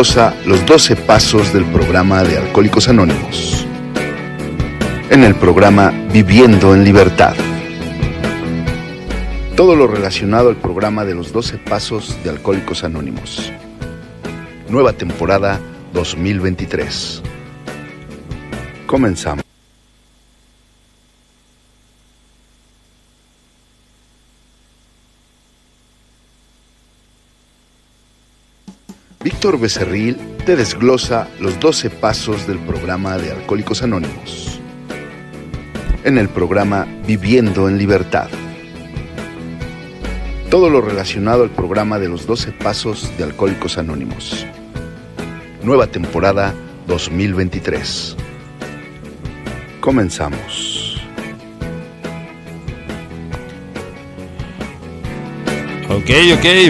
desglosa los 12 pasos del programa de Alcohólicos Anónimos. En el programa Viviendo en Libertad. Todo lo relacionado al programa de los 12 pasos de Alcohólicos Anónimos. Nueva temporada 2023. Comenzamos. Víctor Becerril te desglosa los 12 pasos del programa de Alcohólicos Anónimos. En el programa Viviendo en Libertad. Todo lo relacionado al programa de los 12 pasos de Alcohólicos Anónimos. Nueva temporada 2023. Comenzamos. Ok,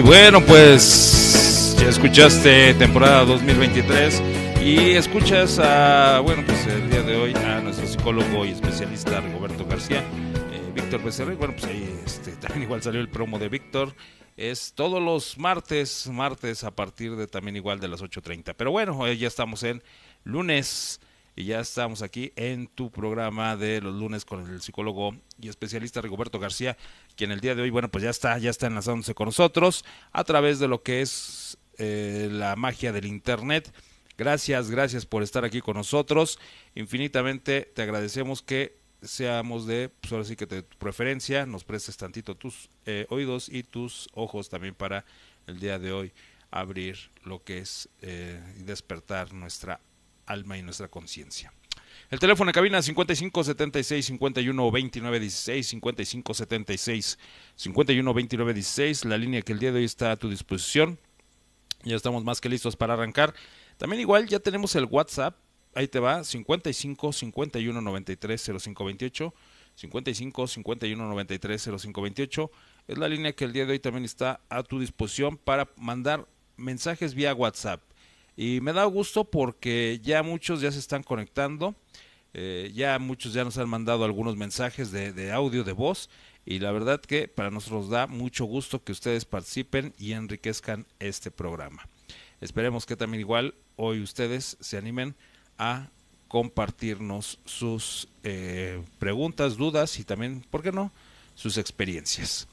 bueno, pues ya escuchaste temporada 2023 y escuchas el día de hoy a nuestro psicólogo y especialista Rigoberto García, Víctor Becerril. Bueno, pues ahí también igual salió el promo de Víctor. Es todos los martes a partir de también igual de las 8:30. Pero bueno, hoy ya estamos en lunes y ya estamos aquí en tu programa de los lunes con el psicólogo y especialista Rigoberto García, quien el día de hoy, bueno, pues ya está enlazándose con nosotros a través de lo que es la magia del internet. Gracias por estar aquí con nosotros. Infinitamente te agradecemos que seamos de, pues ahora sí que de tu preferencia, nos prestes tantito tus oídos y tus ojos también para el día de hoy abrir lo que es y despertar nuestra alma y nuestra conciencia. El teléfono de cabina 5576-512916, 5576-512916, la línea que el día de hoy está a tu disposición. Ya estamos más que listos para arrancar. También igual ya tenemos el WhatsApp, ahí te va, 55-5193-0528, 55-5193-0528, es la línea que el día de hoy también está a tu disposición para mandar mensajes vía WhatsApp. Y me da gusto porque ya muchos ya se están conectando, ya muchos ya nos han mandado algunos mensajes de audio, de voz, y la verdad que para nosotros da mucho gusto que ustedes participen y enriquezcan este programa. Esperemos que también igual hoy ustedes se animen a compartirnos sus preguntas, dudas y también, ¿por qué no?, sus experiencias.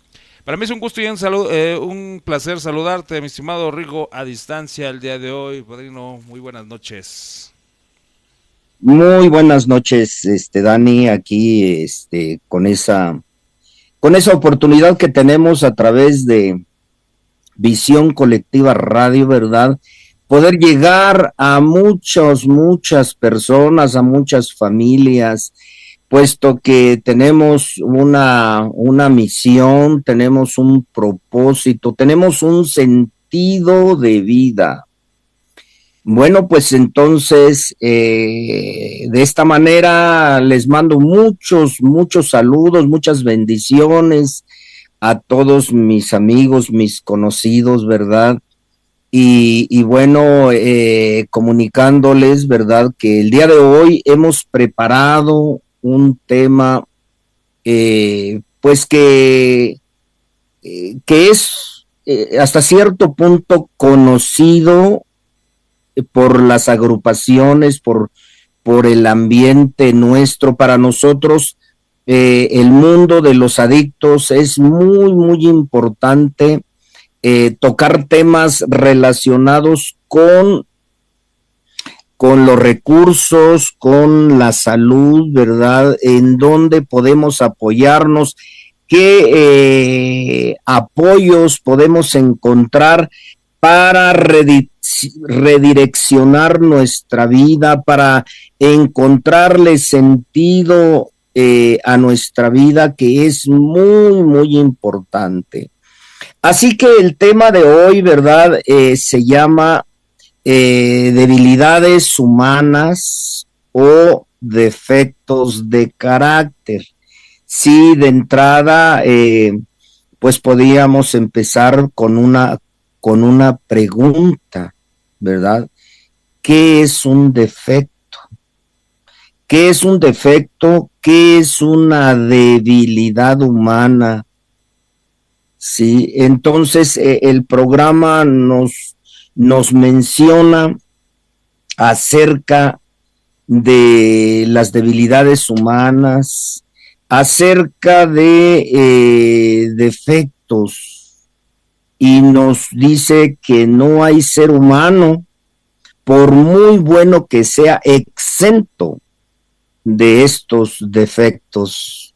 Para mí es un gusto y un placer saludarte, mi estimado Rigo, a distancia el día de hoy. Padrino, muy buenas noches. Muy buenas noches, Dani, aquí con esa oportunidad que tenemos a través de Visión Colectiva Radio, ¿verdad? Poder llegar a muchas personas, a muchas familias, puesto que tenemos una misión, tenemos un propósito, tenemos un sentido de vida. Bueno, pues entonces, de esta manera les mando muchos saludos, muchas bendiciones a todos mis amigos, mis conocidos, ¿verdad? Y bueno, comunicándoles, ¿verdad?, que el día de hoy hemos preparado un tema, pues que es hasta cierto punto conocido por las agrupaciones, por el ambiente nuestro. Para nosotros, el mundo de los adictos es muy importante, tocar temas relacionados con los recursos, con la salud, ¿verdad?, en donde podemos apoyarnos, qué apoyos podemos encontrar para redireccionar nuestra vida, para encontrarle sentido a nuestra vida, que es muy importante. Así que el tema de hoy, ¿verdad?, se llama debilidades humanas o defectos de carácter. Sí, de entrada, pues podríamos empezar con una pregunta, ¿verdad? ¿Qué es un defecto? ¿Qué es un defecto? ¿Qué es una debilidad humana? Sí, entonces el programa nos nos menciona acerca de las debilidades humanas, acerca de defectos, y nos dice que no hay ser humano, por muy bueno que sea, exento de estos defectos.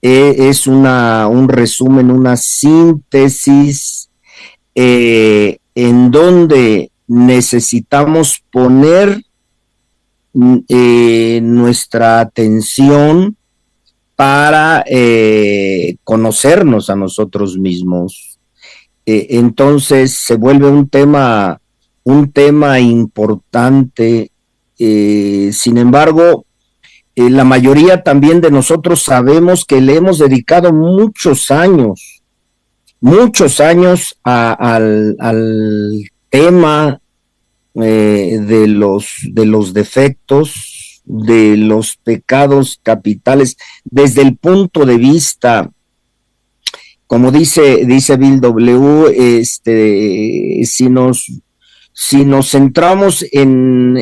Es un resumen, una síntesis en donde necesitamos poner nuestra atención para conocernos a nosotros mismos. Entonces se vuelve un tema importante. Sin embargo, la mayoría también de nosotros sabemos que le hemos dedicado muchos años al tema de los defectos, de los pecados capitales, desde el punto de vista, como dice Bill W., si nos centramos en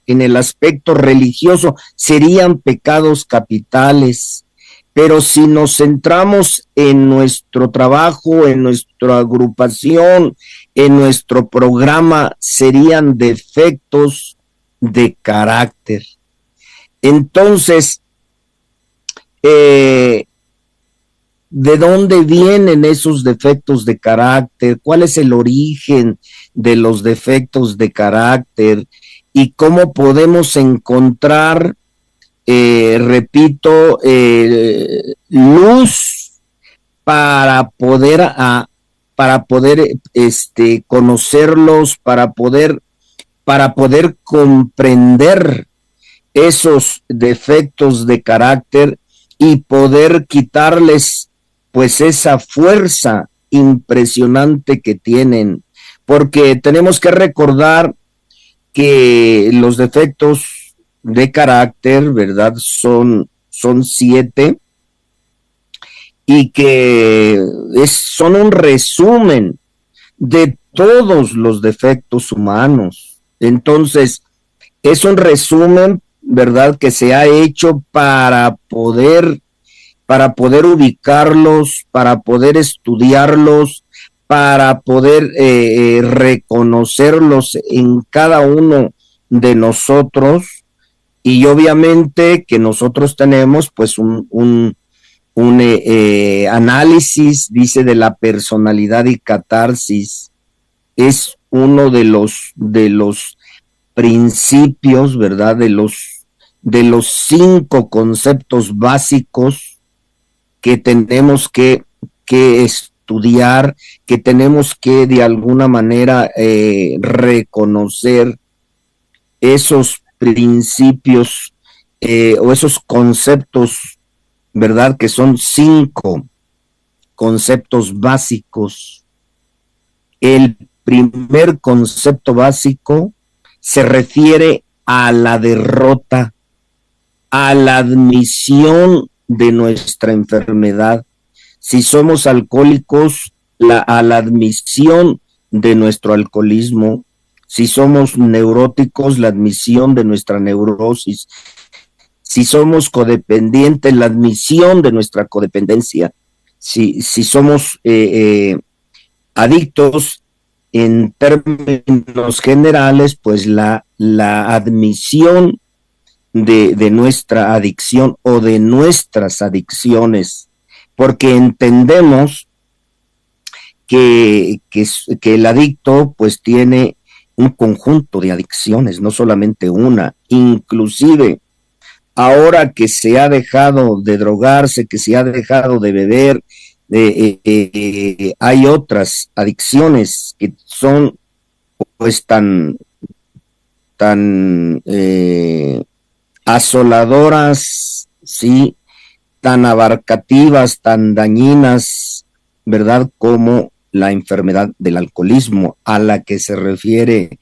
el aspecto religioso, serían pecados capitales. Pero si nos centramos en nuestro trabajo, en nuestra agrupación, en nuestro programa, serían defectos de carácter. Entonces, ¿de dónde vienen esos defectos de carácter? ¿Cuál es el origen de los defectos de carácter? ¿Y cómo podemos encontrar, repito, luz para poder conocerlos, para poder comprender esos defectos de carácter y poder quitarles pues esa fuerza impresionante que tienen? Porque tenemos que recordar que los defectos de carácter, ¿verdad?, son 7, y que son un resumen de todos los defectos humanos. Entonces, es un resumen, ¿verdad?, que se ha hecho para poder ubicarlos, para poder estudiarlos, para poder reconocerlos en cada uno de nosotros. Y obviamente que nosotros tenemos pues un análisis, dice, de la personalidad y catarsis. Es uno de los principios, ¿verdad?, de los 5 conceptos básicos que tenemos que estudiar, que tenemos que de alguna manera reconocer esos principios o esos conceptos, ¿verdad?, que son 5 conceptos básicos. El primer concepto básico se refiere a la derrota, a la admisión de nuestra enfermedad. Si somos alcohólicos, a la admisión de nuestro alcoholismo. Si somos neuróticos, la admisión de nuestra neurosis. Si somos codependientes, la admisión de nuestra codependencia. Si somos adictos, en términos generales, pues la admisión de nuestra adicción o de nuestras adicciones, porque entendemos que el adicto pues tiene un conjunto de adicciones, no solamente una. Inclusive ahora que se ha dejado de drogarse, que se ha dejado de beber, hay otras adicciones que son pues tan asoladoras, sí, tan abarcativas, tan dañinas, ¿verdad?, como la enfermedad del alcoholismo, a la que se refiere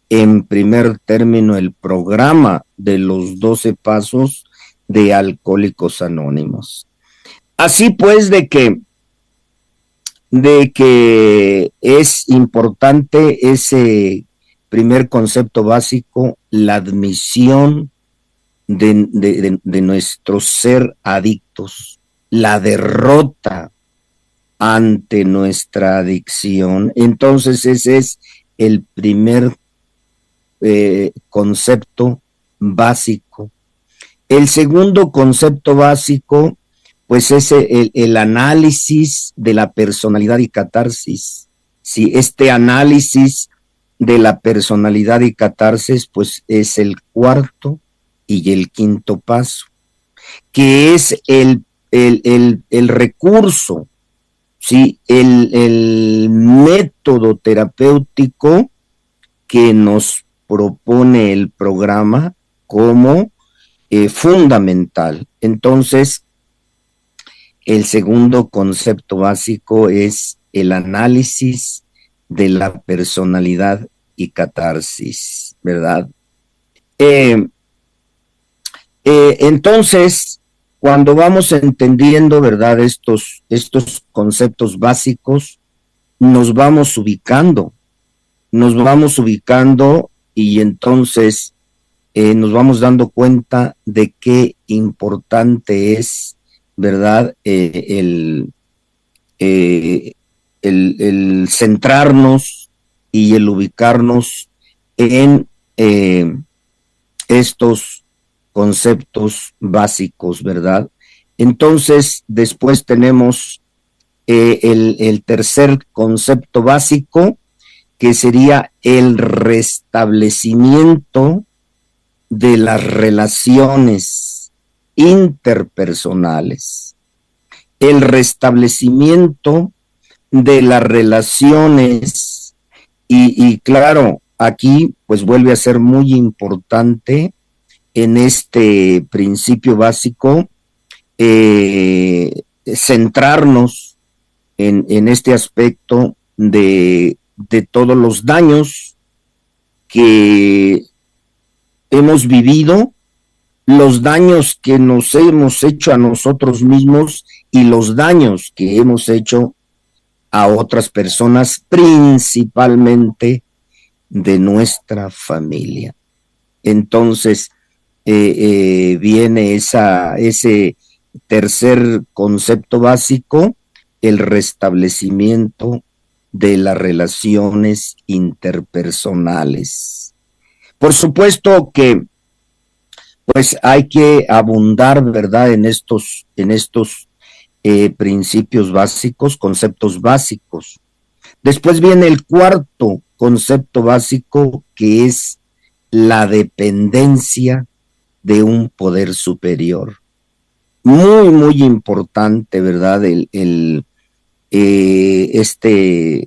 en primer término el programa de los 12 pasos de Alcohólicos Anónimos. Así pues, de que de que es importante ese primer concepto básico, la admisión de nuestro ser adictos, la derrota ante nuestra adicción. Entonces ese es el primer concepto básico. El segundo concepto básico, pues es el análisis de la personalidad y catarsis. Sí, este análisis de la personalidad y catarsis, pues es el cuarto y el quinto paso, que es el recurso, ¿sí? El método terapéutico que nos propone el programa como fundamental. Entonces, el segundo concepto básico es el análisis de la personalidad y catarsis, ¿verdad? Entonces, cuando vamos entendiendo, ¿verdad?, estos conceptos básicos, nos vamos ubicando y entonces nos vamos dando cuenta de qué importante es, ¿verdad?, el centrarnos y el ubicarnos en estos conceptos básicos, ¿verdad? Entonces, después tenemos el tercer concepto básico, que sería el restablecimiento de las relaciones interpersonales. El restablecimiento de las relaciones y claro, aquí pues vuelve a ser muy importante en este principio básico centrarnos en este aspecto de todos los daños que hemos vivido, los daños que nos hemos hecho a nosotros mismos y los daños que hemos hecho a otras personas, principalmente de nuestra familia. Entonces, viene ese tercer concepto básico, el restablecimiento de las relaciones interpersonales. Por supuesto que pues hay que abundar, ¿verdad?, en estos principios básicos, conceptos básicos. Después viene el cuarto concepto básico, que es la dependencia de un poder superior. Muy, muy importante, ¿verdad?, este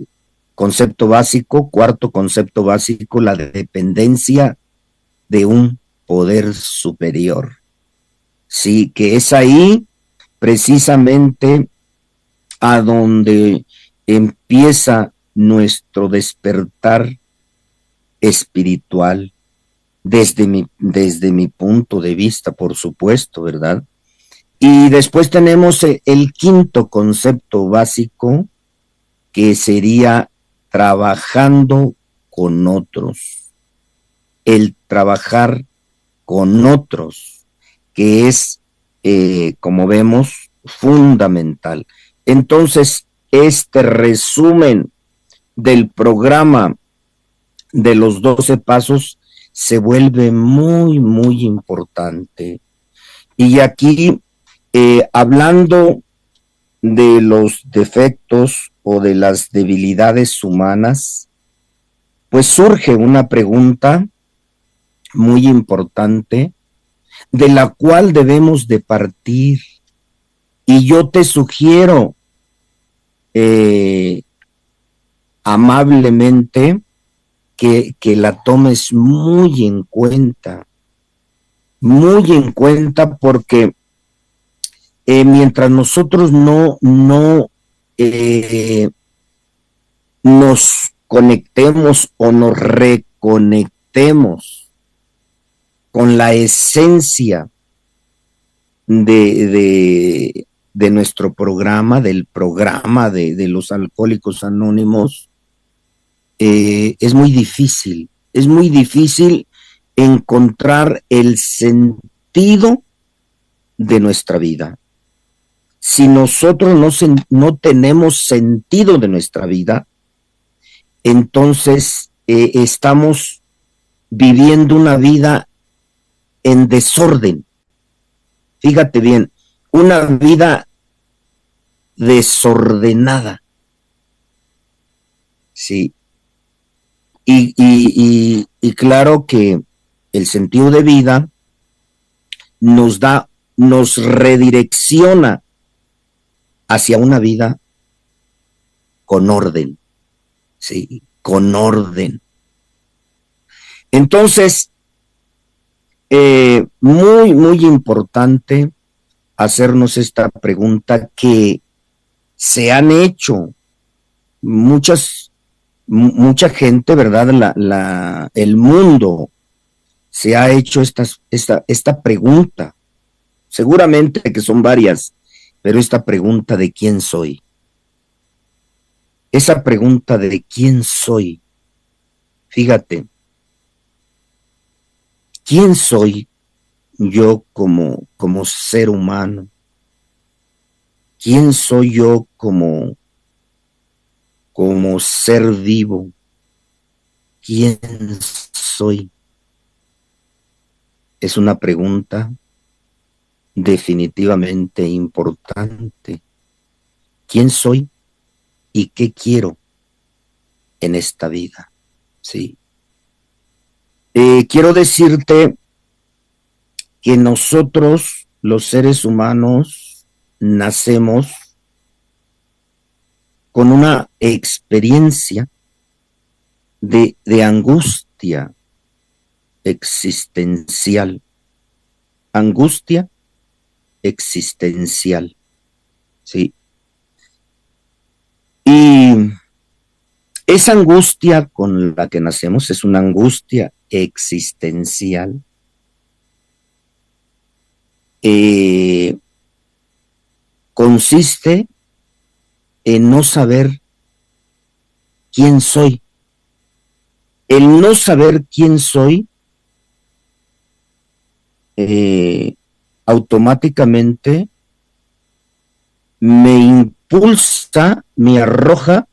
concepto básico, cuarto concepto básico, la dependencia de un poder superior. Sí, que es ahí precisamente a donde empieza nuestro despertar espiritual, desde mi punto de vista, por supuesto, ¿verdad? Y después tenemos el quinto concepto básico, que sería trabajando con otros. El trabajar con otros, que es, como vemos, fundamental. Entonces, este resumen del programa de los 12 pasos se vuelve muy, muy importante. Y aquí, hablando de los defectos o de las debilidades humanas, pues surge una pregunta muy importante de la cual debemos de partir. Y yo te sugiero amablemente que la tomes muy en cuenta porque mientras nosotros no nos conectemos o nos reconectemos con la esencia de de nuestro programa, del programa de los Alcohólicos Anónimos, es muy difícil encontrar el sentido de nuestra vida. Si nosotros no tenemos sentido de nuestra vida, entonces estamos viviendo una vida en desorden. Fíjate bien, una vida desordenada. Sí. Y claro que el sentido de vida nos redirecciona hacia una vida con orden, sí, con orden. Entonces, muy importante hacernos esta pregunta que se han hecho mucha gente, ¿verdad? El mundo se ha hecho esta pregunta, seguramente que son varias, pero esta pregunta de quién soy. Esa pregunta de quién soy. Fíjate, ¿quién soy yo como ser humano? ¿Quién soy yo como ser vivo? ¿Quién soy? Es una pregunta definitivamente importante. ¿Quién soy y qué quiero en esta vida? Sí. Quiero decirte que nosotros, los seres humanos, nacemos con una experiencia de angustia existencial. Angustia existencial. Sí. Y esa angustia con la que nacemos es una angustia existencial. Consiste en no saber quién soy. El no saber quién soy automáticamente me impulsa, me arroja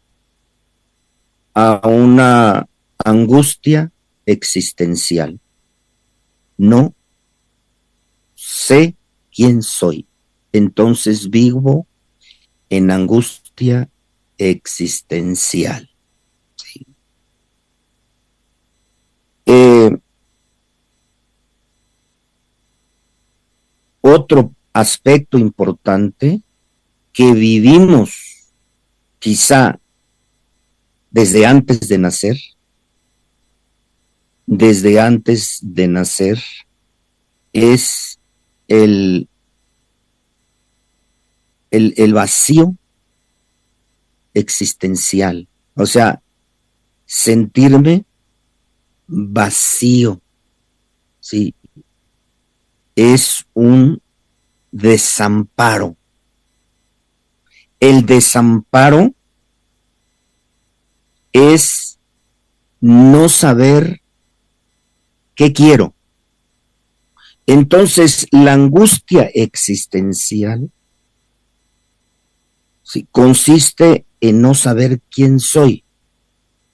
a una angustia existencial. No sé quién soy. Entonces vivo en angustia existencial. Sí. Otro aspecto importante que vivimos quizá desde antes de nacer, es el vacío existencial, o sea, sentirme vacío, sí, es un desamparo. El desamparo es no saber qué quiero. Entonces, la angustia existencial sí, consiste en no saber quién soy.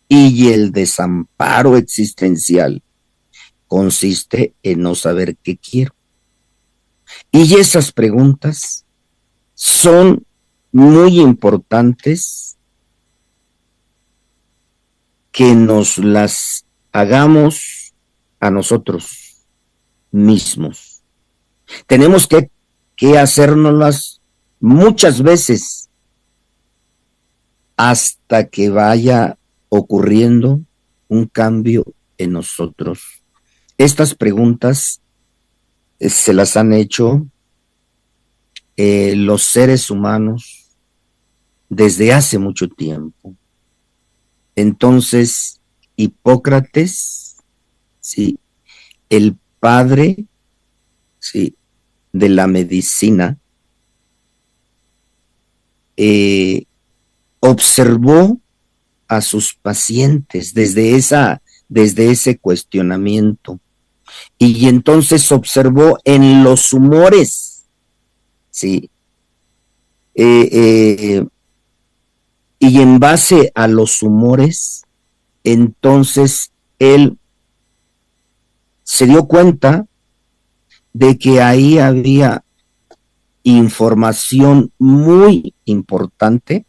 Y el desamparo existencial consiste en no saber qué quiero. Y esas preguntas son muy importantes que nos las hagamos a nosotros mismos. Tenemos que hacérnoslas muchas veces hasta que vaya ocurriendo un cambio en nosotros. Estas preguntas se las han hecho los seres humanos desde hace mucho tiempo. Entonces, Hipócrates, sí, el padre, sí, de la medicina, eh, observó a sus pacientes desde ese cuestionamiento, y entonces observó en los humores, ¿sí? Y en base a los humores, entonces él se dio cuenta de que ahí había información muy importante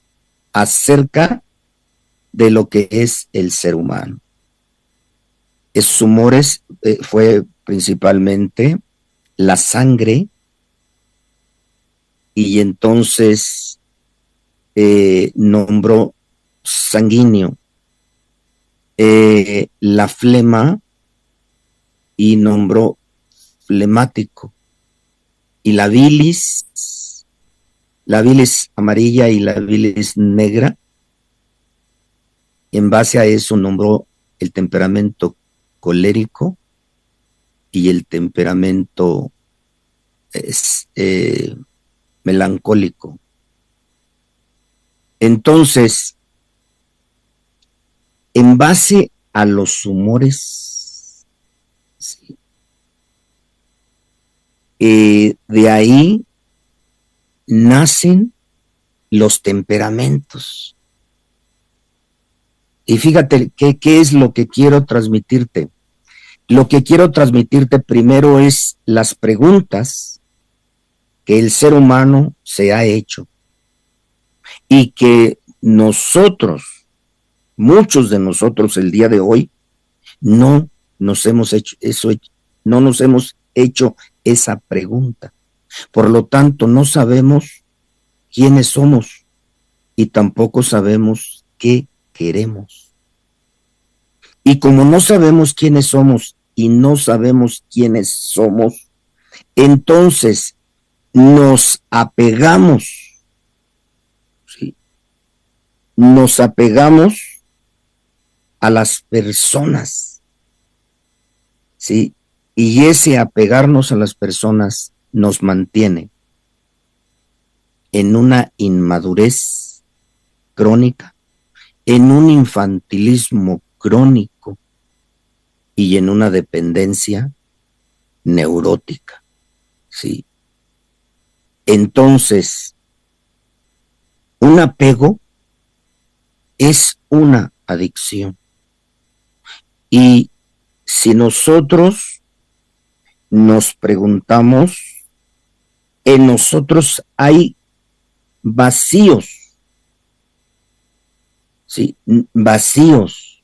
acerca de lo que es el ser humano. Esos humores fue principalmente la sangre, y entonces nombró sanguíneo, la flema, y nombró flemático, y la bilis amarilla y la bilis negra. En base a eso nombró el temperamento colérico y el temperamento melancólico. Entonces, en base a los humores, ¿sí? De ahí nacen los temperamentos. Y fíjate qué es lo que quiero transmitirte. Lo que quiero transmitirte primero es las preguntas que el ser humano se ha hecho, y que nosotros, muchos de nosotros el día de hoy, no nos hemos hecho eso, no nos hemos hecho esa pregunta. Por lo tanto, no sabemos quiénes somos y tampoco sabemos qué queremos. Y como no sabemos quiénes somos y no sabemos quiénes somos, entonces nos apegamos, ¿sí? Nos apegamos a las personas, ¿sí? Y ese apegarnos a las personas nos mantiene en una inmadurez crónica, en un infantilismo crónico y en una dependencia neurótica, ¿sí? Entonces, un apego es una adicción. Y si nosotros nos preguntamos, en nosotros hay vacíos, ¿sí? Vacíos,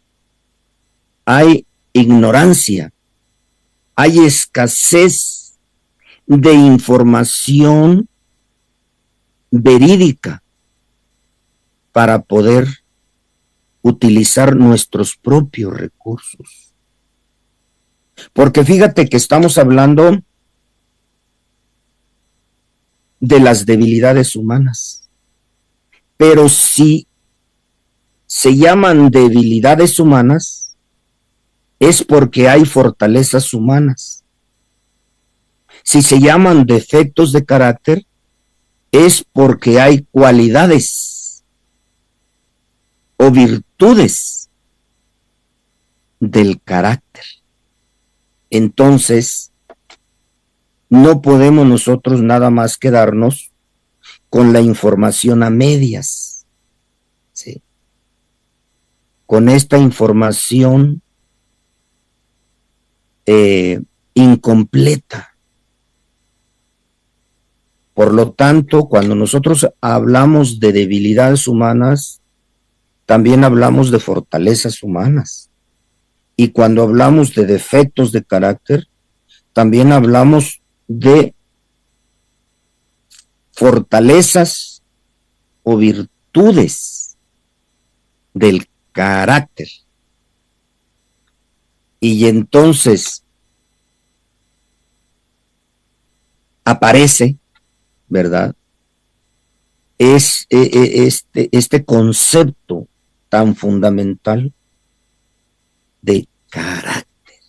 hay ignorancia, hay escasez de información verídica para poder utilizar nuestros propios recursos. Porque fíjate que estamos hablando de las debilidades humanas, pero si se llaman debilidades humanas, es porque hay fortalezas humanas. Si se llaman defectos de carácter, es porque hay cualidades o virtudes del carácter. Entonces, no podemos nosotros nada más quedarnos con la información a medias, ¿sí? Con esta información incompleta. Por lo tanto, cuando nosotros hablamos de debilidades humanas, también hablamos de fortalezas humanas. Y cuando hablamos de defectos de carácter, también hablamos de fortalezas o virtudes del carácter. Y entonces aparece, ¿verdad? Es este concepto tan fundamental de carácter.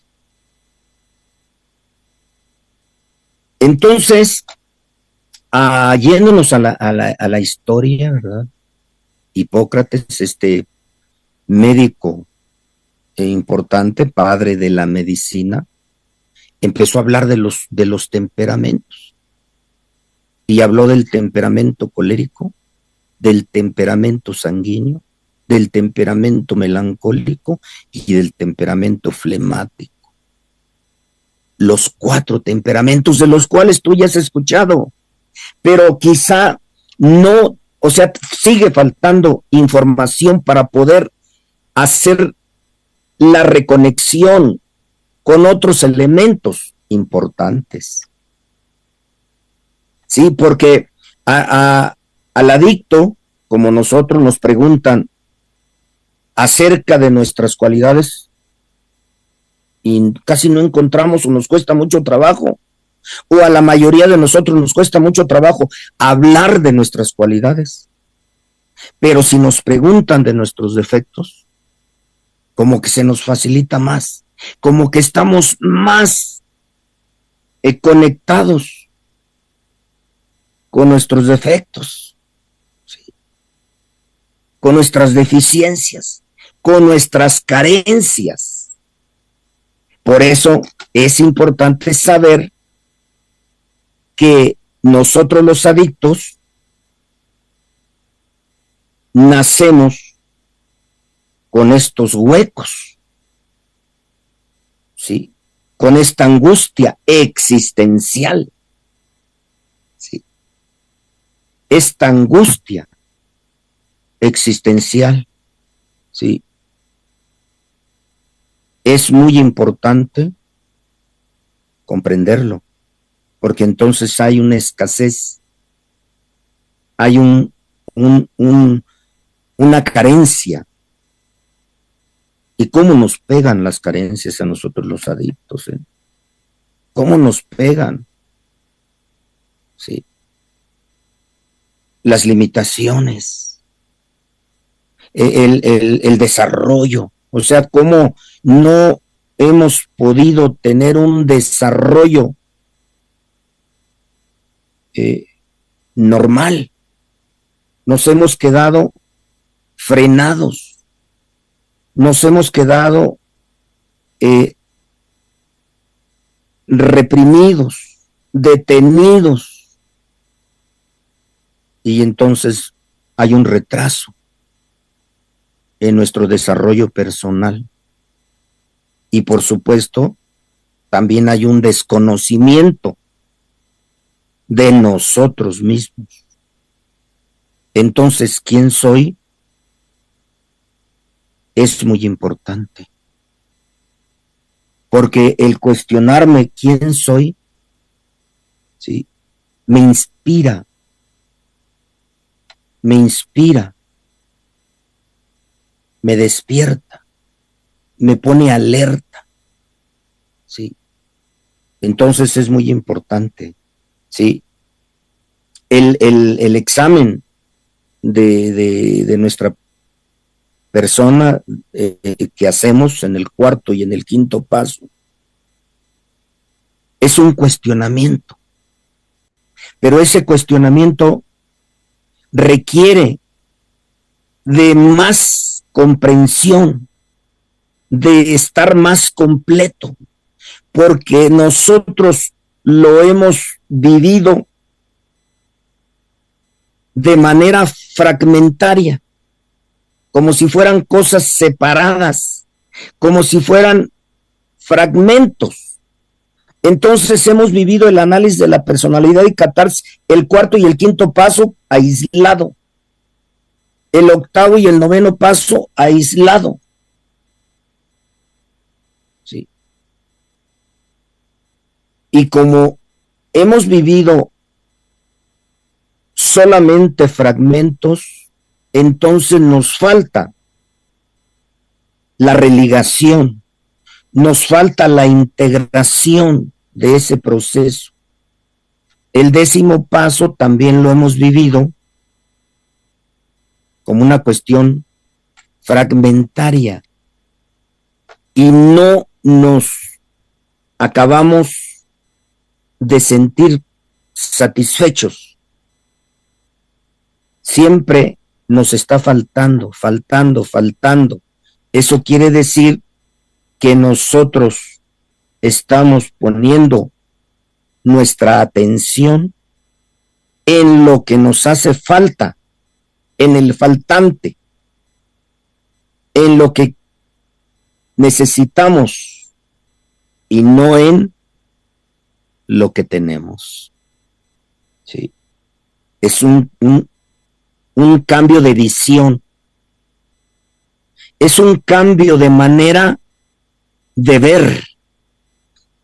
Entonces, Yéndonos a la historia, ¿verdad? Hipócrates, este médico importante, padre de la medicina, empezó a hablar de los temperamentos. Y habló del temperamento colérico, del temperamento sanguíneo, del temperamento melancólico y del temperamento flemático. Los 4 temperamentos de los cuales tú ya has escuchado, pero quizá no, o sea, sigue faltando información para poder hacer la reconexión con otros elementos importantes. Sí, porque al adicto, como nosotros, nos preguntan acerca de nuestras cualidades y casi no encontramos o nos cuesta mucho trabajo, o a la mayoría de nosotros nos cuesta mucho trabajo hablar de nuestras cualidades. Pero si nos preguntan de nuestros defectos, como que se nos facilita más, como que estamos más conectados con nuestros defectos, ¿sí? Con nuestras deficiencias, con nuestras carencias. Por eso es importante saber que nosotros los adictos nacemos con estos huecos, ¿sí? Con esta angustia existencial, ¿sí? Esta angustia existencial, ¿sí? Es muy importante comprenderlo, porque entonces hay una escasez, hay una carencia. ¿Y cómo nos pegan las carencias a nosotros los adictos? ¿Cómo nos pegan? ¿Sí? Las limitaciones, el desarrollo, o sea, cómo no hemos podido tener un desarrollo normal. Nos hemos quedado frenados, nos hemos quedado reprimidos, detenidos, y entonces hay un retraso en nuestro desarrollo personal. Y por supuesto, también hay un desconocimiento de nosotros mismos. Entonces, ¿quién soy? Es muy importante. Porque el cuestionarme quién soy, ¿sí?, me inspira, me despierta, me pone alerta, ¿sí? Entonces es muy importante, ¿sí? El examen de nuestra persona que hacemos en el 4º y en el 5º paso es un cuestionamiento, pero ese cuestionamiento requiere de más comprensión, de estar más completo, porque nosotros lo hemos vivido de manera fragmentaria, como si fueran cosas separadas, como si fueran fragmentos. Entonces hemos vivido el análisis de la personalidad y catarsis, el 4º y el 5º paso aislado, el 8º y el 9º paso aislado. ¿Sí? Y como hemos vivido solamente fragmentos, entonces nos falta la religación, nos falta la integración de ese proceso. El 10º paso también lo hemos vivido como una cuestión fragmentaria y no nos acabamos de sentir satisfechos siempre nos está faltando. Eso quiere decir que nosotros estamos poniendo nuestra atención en lo que nos hace falta, en el faltante, en lo que necesitamos y no en lo que tenemos. ¿Sí? Es un cambio de visión, es un cambio de manera de ver,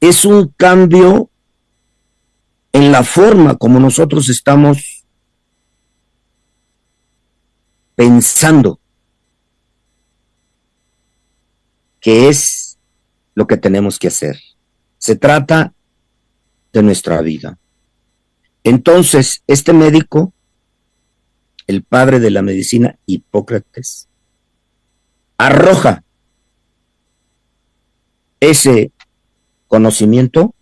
es un cambio en la forma como nosotros estamos pensando que es lo que tenemos que hacer. Se trata de nuestra vida. Entonces, este médico, el padre de la medicina, Hipócrates, arroja ese conocimiento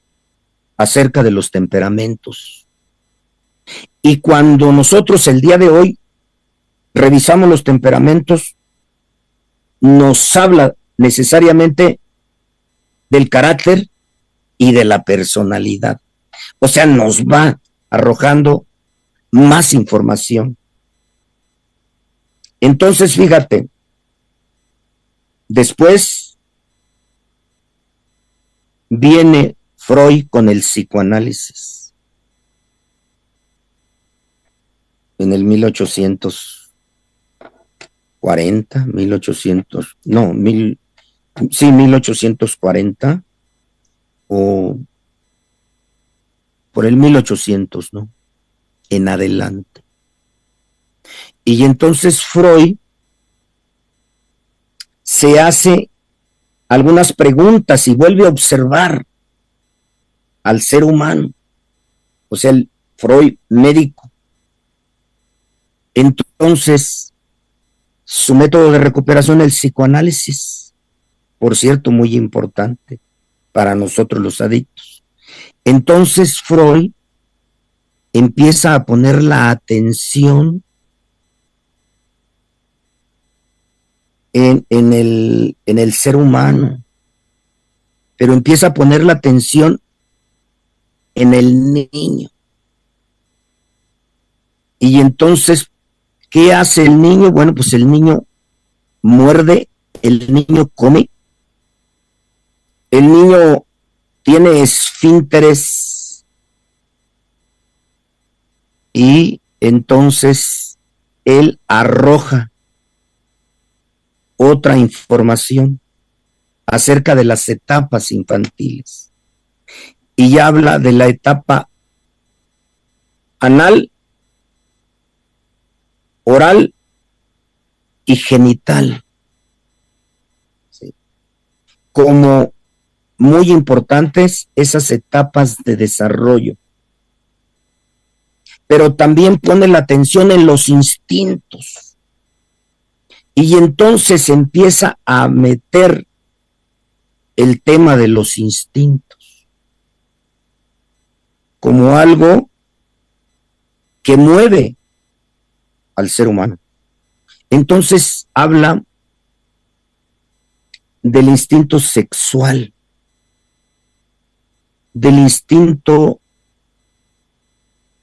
acerca de los temperamentos. Y cuando nosotros el día de hoy revisamos los temperamentos, nos habla necesariamente del carácter y de la personalidad. O sea, nos va arrojando más información. Entonces, fíjate, después viene Freud con el psicoanálisis en el 1840 o por el 1800, ¿no? En adelante. Y entonces Freud se hace algunas preguntas y vuelve a observar al ser humano, o sea, el Freud médico. Entonces, su método de recuperación es el psicoanálisis, por cierto, muy importante para nosotros los adictos. Entonces, Freud empieza a poner la atención en el ser humano, pero empieza a poner la atención en el niño. Y entonces, ¿qué hace el niño? Bueno, pues el niño muerde, el niño come, el niño tiene esfínteres y entonces él arroja otra información acerca de las etapas infantiles y habla de la etapa anal, oral y genital, ¿sí? Como muy importantes esas etapas de desarrollo, pero también pone la atención en los instintos y entonces empieza a meter el tema de los instintos como algo que mueve al ser humano. Entonces habla del instinto sexual, del instinto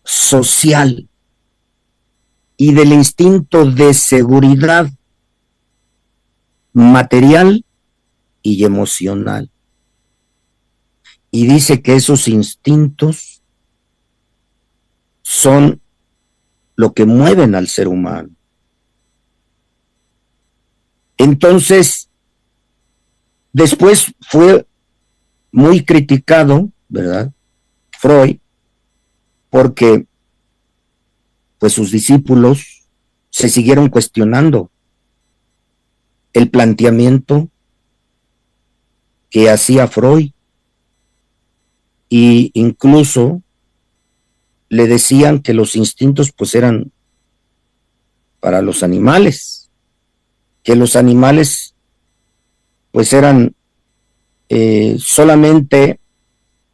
social y del instinto de seguridad material y emocional. Y dice que esos instintos son lo que mueven al ser humano. Entonces, después fue muy criticado, ¿verdad? Freud, porque pues sus discípulos se siguieron cuestionando el planteamiento que hacía Freud y incluso le decían que los instintos pues eran para los animales, que los animales pues eran solamente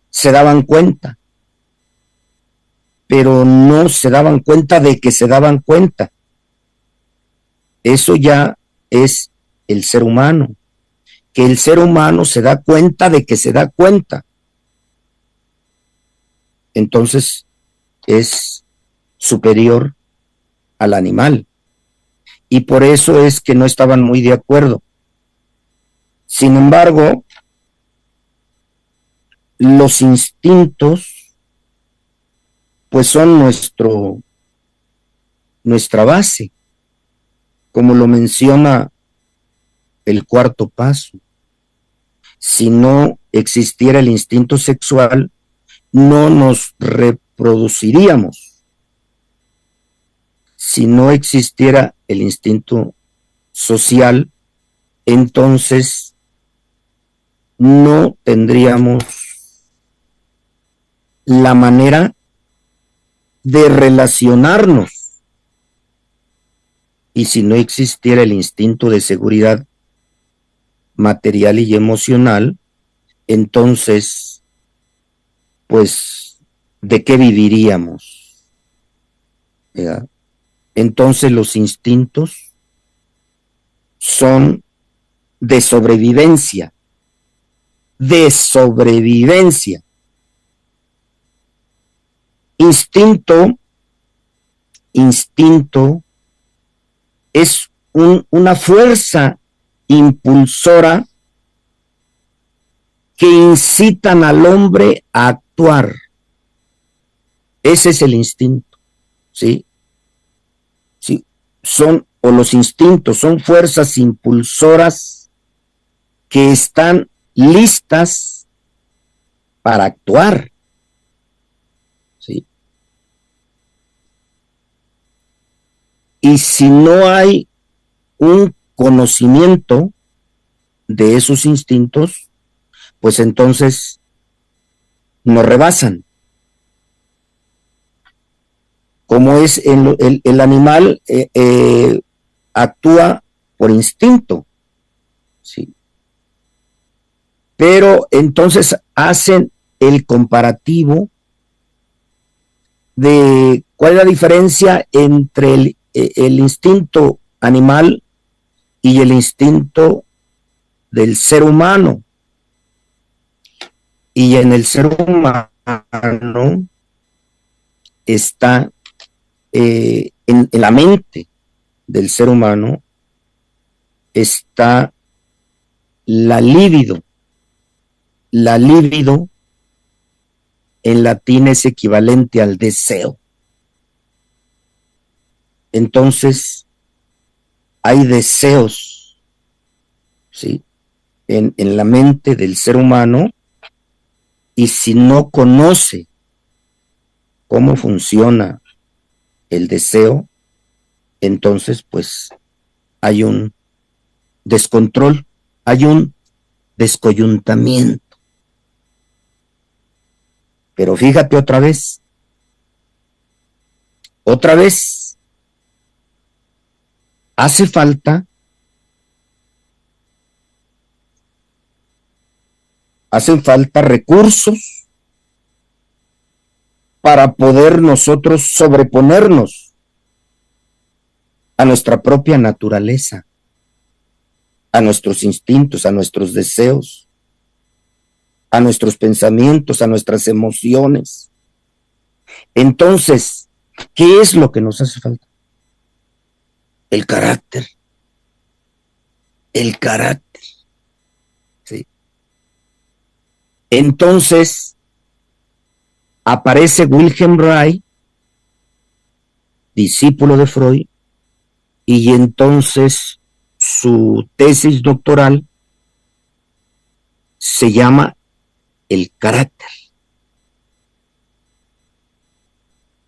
se daban cuenta pero no se daban cuenta de que se daban cuenta. Eso ya es el ser humano, que el ser humano se da cuenta de que se da cuenta. Entonces es superior al animal. Y por eso es que no estaban muy de acuerdo. Sin embargo, los instintos pues son nuestra base, como lo menciona el cuarto paso. Si no existiera el instinto sexual, no nos reproduciríamos. Si no existiera el instinto social, entonces no tendríamos la manera de relacionarnos. Y si no existiera el instinto de seguridad material y emocional, entonces, pues, ¿de qué viviríamos? ¿Verdad? Entonces los instintos son de sobrevivencia, de sobrevivencia. Instinto es una fuerza impulsora que incitan al hombre a actuar. Ese es el instinto, ¿sí? Sí, los instintos son fuerzas impulsoras que están listas para actuar, ¿sí? Y si no hay un conocimiento de esos instintos, pues entonces nos rebasan. Como es el animal actúa por instinto, ¿sí? Pero entonces hacen el comparativo de cuál es la diferencia entre el instinto animal y el instinto del ser humano. Y en el ser humano está en la mente del ser humano está la libido. La libido en latín es equivalente al deseo. Entonces, hay deseos, ¿sí? En la mente del ser humano, y si no conoce cómo funciona el deseo, entonces pues hay un descontrol, hay un descoyuntamiento. Pero fíjate otra vez, hace falta recursos para poder nosotros sobreponernos a nuestra propia naturaleza, a nuestros instintos, a nuestros deseos, a nuestros pensamientos, a nuestras emociones. Entonces, ¿qué es lo que nos hace falta? El carácter. El carácter. ¿Sí? Entonces, aparece Wilhelm Reich, discípulo de Freud, y entonces su tesis doctoral se llama el carácter.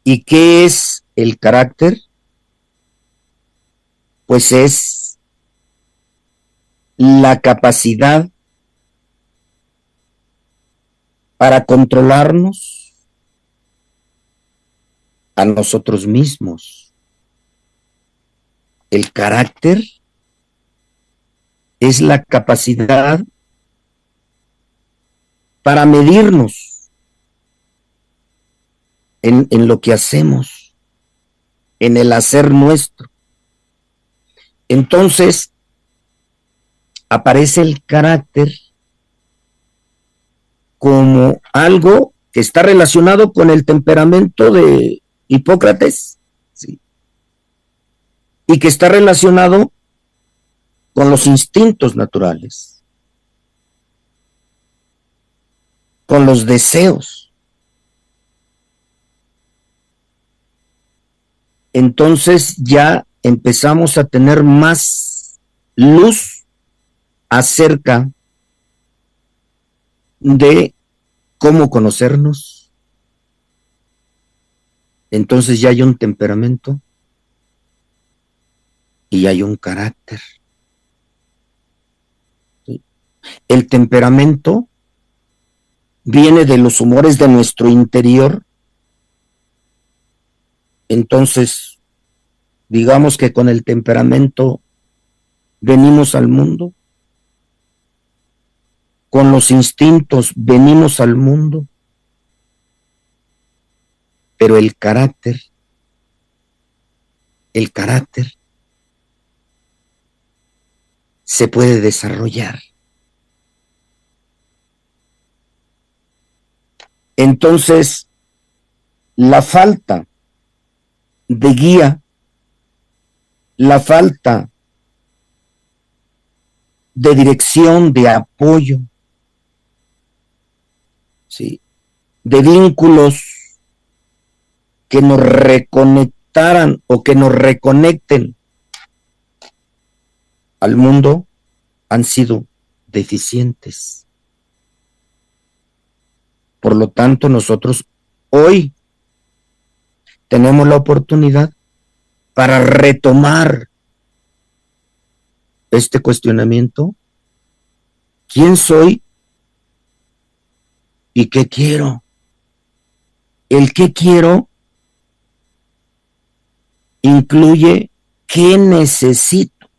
¿Y qué es el carácter? Pues es la capacidad para controlarnos a nosotros mismos. El carácter es la capacidad para medirnos, en lo que hacemos, en el hacer nuestro. Entonces, aparece el carácter como algo que está relacionado con el temperamento de Hipócrates, ¿sí? Y que está relacionado con los instintos naturales, con los deseos. Entonces ya empezamos a tener más luz acerca de cómo conocernos. Entonces ya hay un temperamento y hay un carácter. El temperamento viene de los humores de nuestro interior. Entonces, digamos que con el temperamento venimos al mundo, con los instintos venimos al mundo, pero el carácter se puede desarrollar. Entonces, la falta de guía, la falta de dirección, de apoyo, ¿sí?, de vínculos que nos reconectaran o que nos reconecten al mundo, han sido deficientes. Por lo tanto, nosotros hoy tenemos la oportunidad para retomar este cuestionamiento. ¿Quién soy y qué quiero? El qué quiero incluye qué necesito,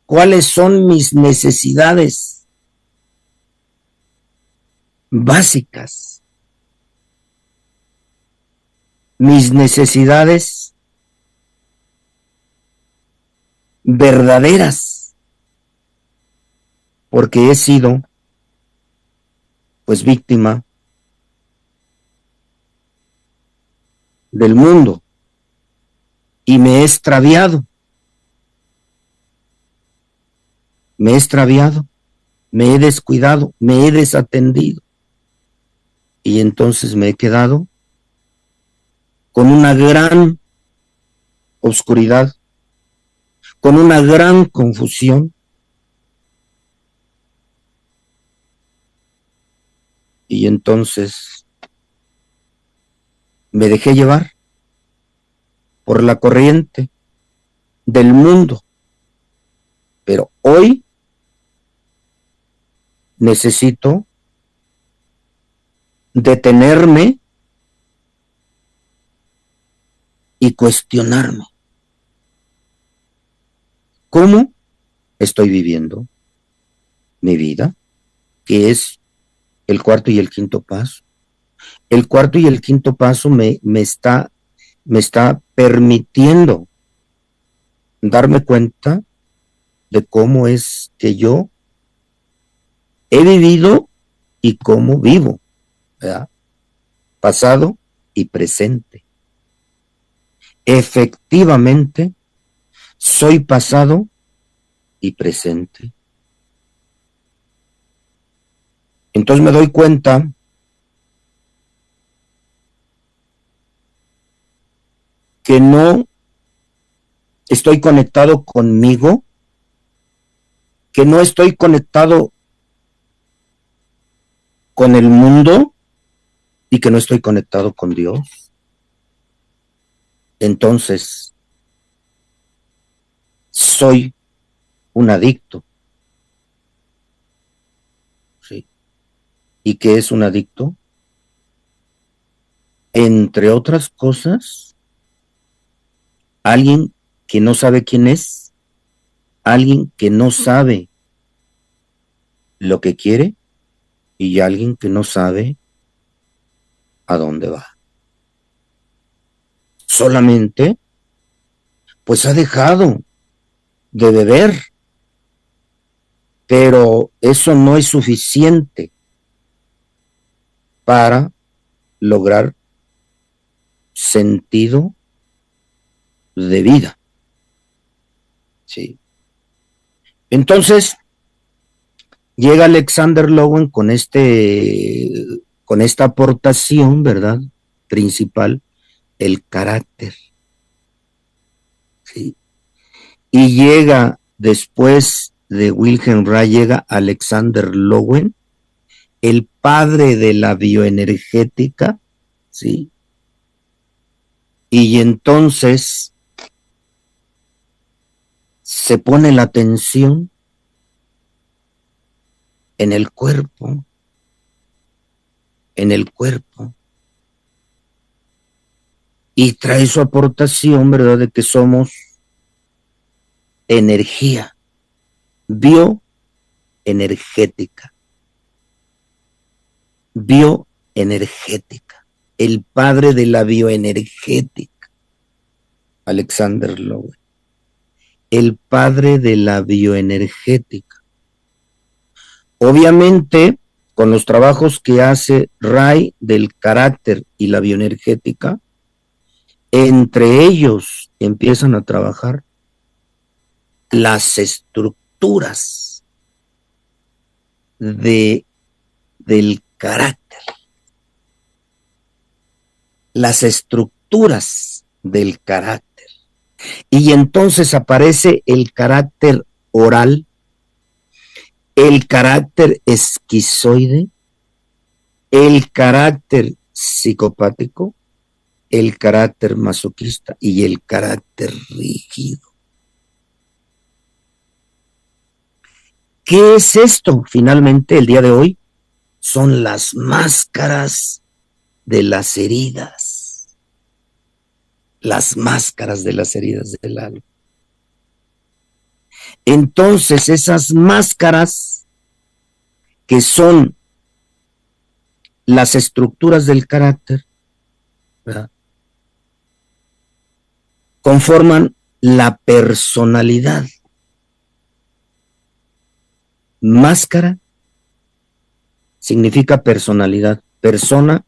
cuáles son mis necesidades básicas, mis necesidades verdaderas, porque he sido pues víctima del mundo y me he extraviado, me he descuidado, me he desatendido, y entonces me he quedado con una gran oscuridad, con una gran confusión, y entonces me dejé llevar por la corriente del mundo. Pero hoy necesito detenerme y cuestionarme. ¿Cómo estoy viviendo mi vida? Que es el cuarto y el quinto paso. El cuarto y el quinto paso me está permitiendo darme cuenta de cómo es que yo he vivido y cómo vivo, ¿verdad? Pasado y presente. Efectivamente, soy pasado y presente. Entonces me doy cuenta que no estoy conectado conmigo, que no estoy conectado con el mundo y que no estoy conectado con Dios. Entonces, soy un adicto. ¿Sí? ¿Y qué es un adicto? Entre otras cosas, alguien que no sabe quién es, alguien que no sabe lo que quiere y alguien que no sabe a dónde va. solamente pues ha dejado de beber, pero eso no es suficiente para lograr sentido de vida. Sí. Entonces, llega Alexander Lowen con esta aportación, ¿verdad? Principal, el carácter. ¿Sí? Y llega después de Wilhelm Reich, llega Alexander Lowen, el padre de la bioenergética, ¿sí? Y entonces se pone la atención en el cuerpo, y trae su aportación, ¿verdad?, de que somos energía, bioenergética, el padre de la bioenergética, Alexander Lowen, el padre de la bioenergética. Obviamente, con los trabajos que hace Ray del carácter y la bioenergética, entre ellos empiezan a trabajar las estructuras del carácter. Las estructuras del carácter. Y entonces aparece el carácter oral, el carácter esquizoide, el carácter psicopático, el carácter masoquista y el carácter rígido. ¿Qué es esto? Finalmente, el día de hoy, son las máscaras de las heridas. Las máscaras de las heridas del alma. Entonces, esas máscaras que son las estructuras del carácter, ¿verdad?, conforman la personalidad. Máscara significa personalidad. Persona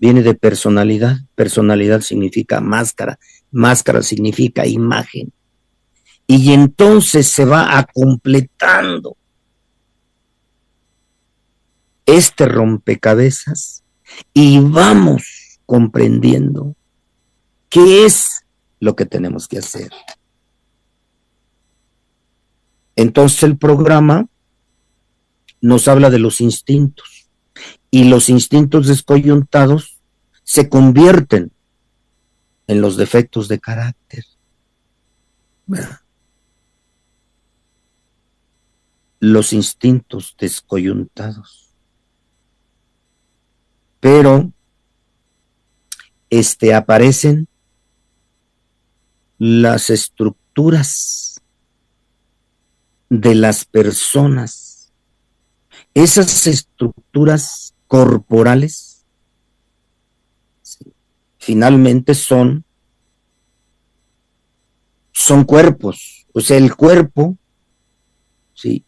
viene de personalidad. Personalidad significa máscara. Máscara significa imagen. Y entonces se va completando este rompecabezas y vamos comprendiendo qué es lo que tenemos que hacer. Entonces el programa nos habla de los instintos y los instintos descoyuntados se convierten en los defectos de carácter. ¿Verdad? Los instintos descoyuntados. Pero aparecen las estructuras de las personas, esas estructuras corporales, ¿sí?, finalmente son cuerpos. O sea, el cuerpo, ¿sí?,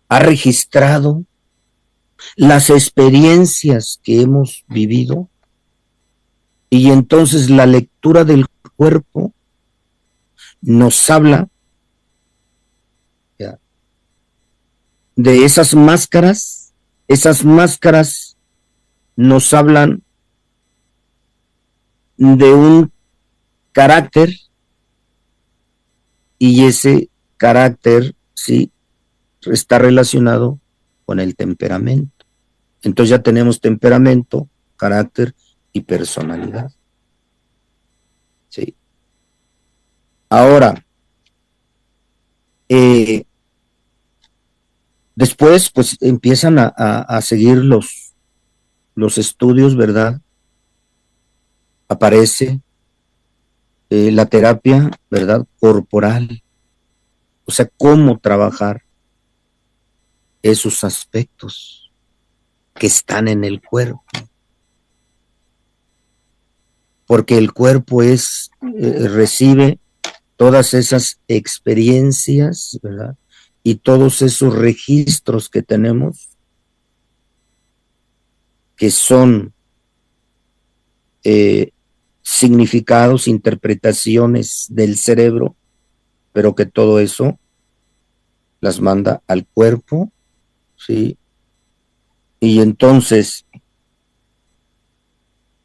ha registrado las experiencias que hemos vivido, y entonces la lectura del cuerpo nos habla, ¿ya?, de esas máscaras. Esas máscaras nos hablan de un carácter, y ese carácter, sí, está relacionado con el temperamento. Entonces ya tenemos temperamento, carácter y personalidad. Sí. Ahora, después pues empiezan a seguir los estudios, ¿verdad? Aparece la terapia, ¿verdad?, corporal. O sea, cómo trabajar esos aspectos que están en el cuerpo. porque el cuerpo recibe todas esas experiencias, ¿verdad? Y todos esos registros que tenemos, que son significados, interpretaciones del cerebro, pero que todo eso las manda al cuerpo, ¿sí? Y entonces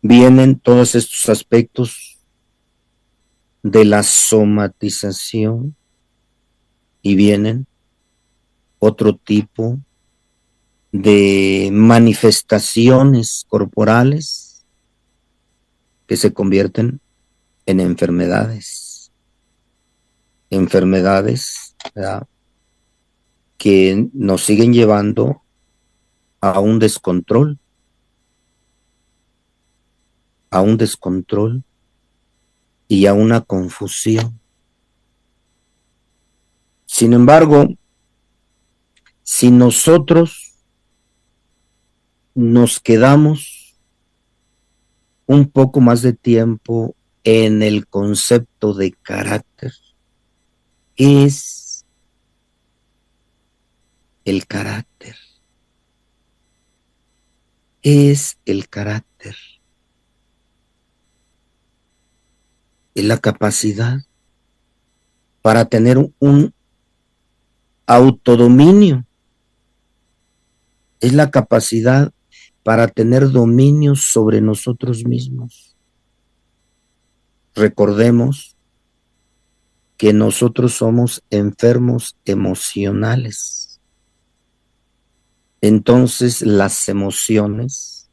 vienen todos estos aspectos de la somatización y vienen otro tipo de manifestaciones corporales que se convierten en enfermedades, ¿verdad?, que nos siguen llevando a un descontrol y a una confusión. Sin embargo, si nosotros nos quedamos un poco más de tiempo en el concepto de carácter, ¿qué es el carácter? Es el carácter. Es la capacidad para tener un autodominio. Es la capacidad para tener dominio sobre nosotros mismos. Recordemos que nosotros somos enfermos emocionales. Entonces las emociones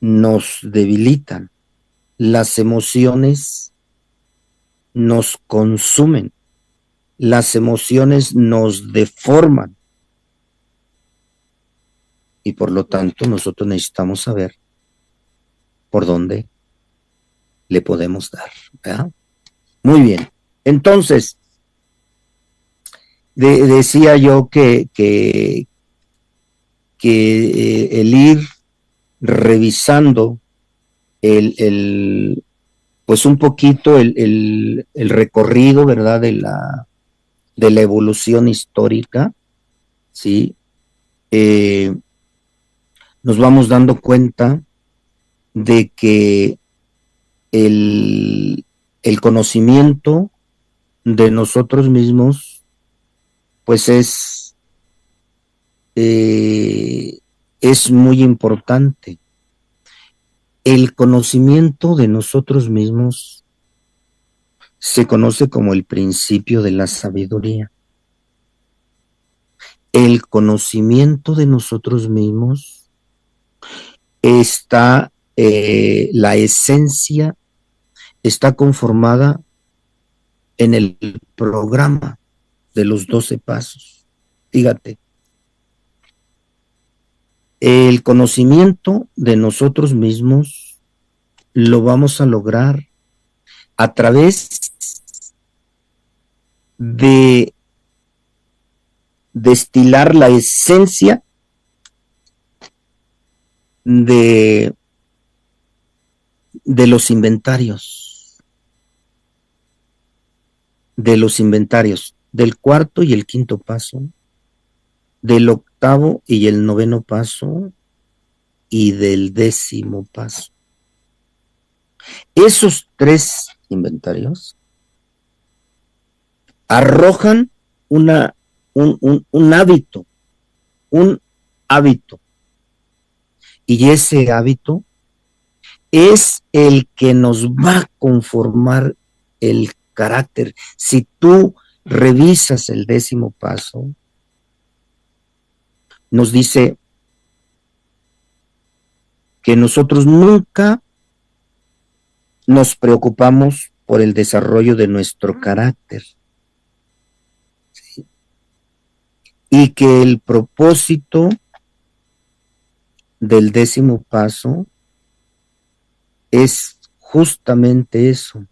nos debilitan. Las emociones nos consumen. Las emociones nos deforman. Y por lo tanto nosotros necesitamos saber por dónde le podemos dar, ¿verdad? Muy bien. Entonces, decía yo que el ir revisando pues un poquito el recorrido, ¿verdad?, de la evolución histórica, ¿sí? Nos vamos dando cuenta de que el conocimiento de nosotros mismos, pues es muy importante. El conocimiento de nosotros mismos se conoce como el principio de la sabiduría. El conocimiento de nosotros mismos está, la esencia está conformada en el programa de los 12 pasos. Fíjate, el conocimiento de nosotros mismos lo vamos a lograr a través de destilar la esencia de los inventarios, del cuarto y el quinto paso, del octavo y el noveno paso y del 10º paso. Esos 3 inventarios arrojan un hábito, y ese hábito es el que nos va a conformar el carácter. Si tú revisas el 10º paso, nos dice que nosotros nunca nos preocupamos por el desarrollo de nuestro carácter, ¿sí?, y que el propósito del 10º paso es justamente eso,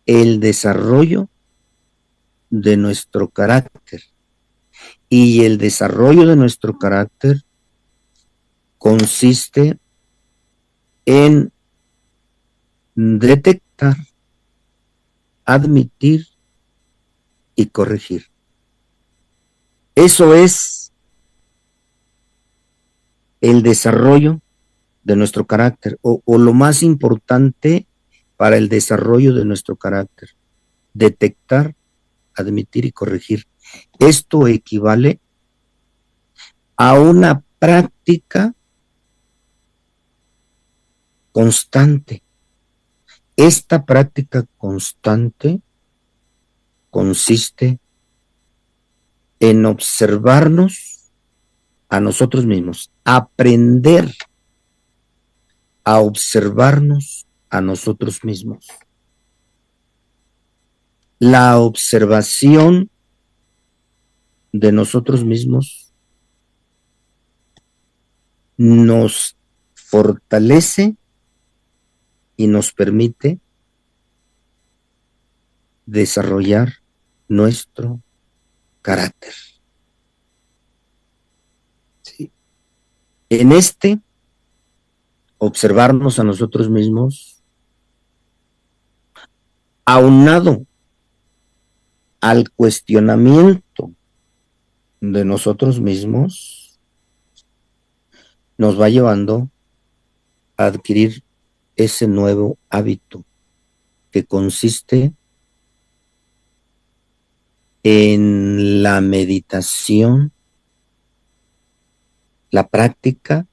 el desarrollo de nuestro carácter. Y el desarrollo de nuestro carácter consiste en detectar, admitir y corregir. Eso es el desarrollo de nuestro carácter, o lo más importante para el desarrollo de nuestro carácter: detectar, admitir y corregir. Esto equivale a una práctica constante. Esta práctica constante consiste en observarnos a nosotros mismos, aprender a observarnos a nosotros mismos. La observación de nosotros mismos nos fortalece y nos permite desarrollar nuestro carácter. ¿Sí? En observarnos a nosotros mismos, aunado al cuestionamiento de nosotros mismos, nos va llevando a adquirir ese nuevo hábito que consiste en la meditación, la práctica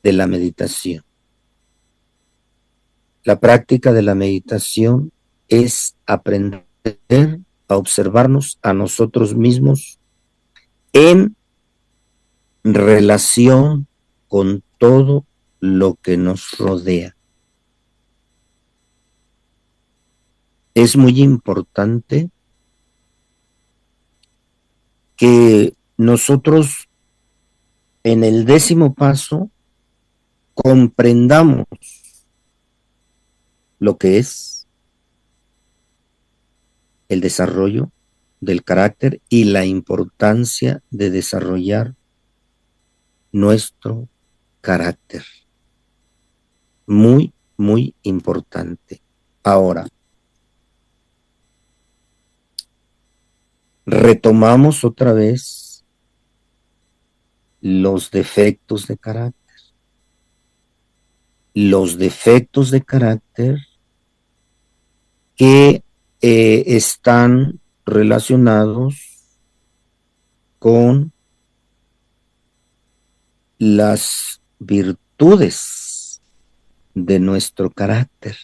de la meditación. La práctica de la meditación es aprender a observarnos a nosotros mismos en relación con todo lo que nos rodea. Es muy importante que nosotros en el 10º paso comprendamos lo que es el desarrollo del carácter y la importancia de desarrollar nuestro carácter. Muy, muy importante. Ahora, retomamos otra vez los defectos de carácter. Los defectos de carácter que están relacionados con las virtudes de nuestro carácter.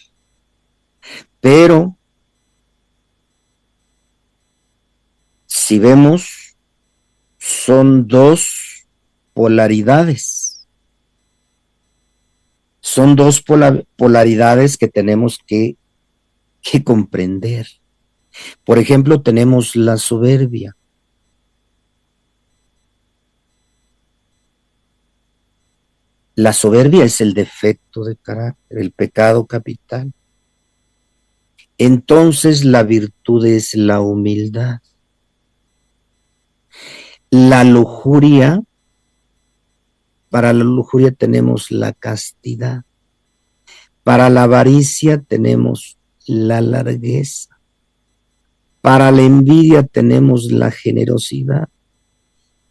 Pero si vemos, son dos polaridades. Son dos polaridades que tenemos que comprender. Por ejemplo, tenemos la soberbia. La soberbia es el defecto de carácter, el pecado capital. Entonces la virtud es la humildad. La lujuria, para la lujuria tenemos la castidad. Para la avaricia tenemos la largueza. Para la envidia tenemos la generosidad.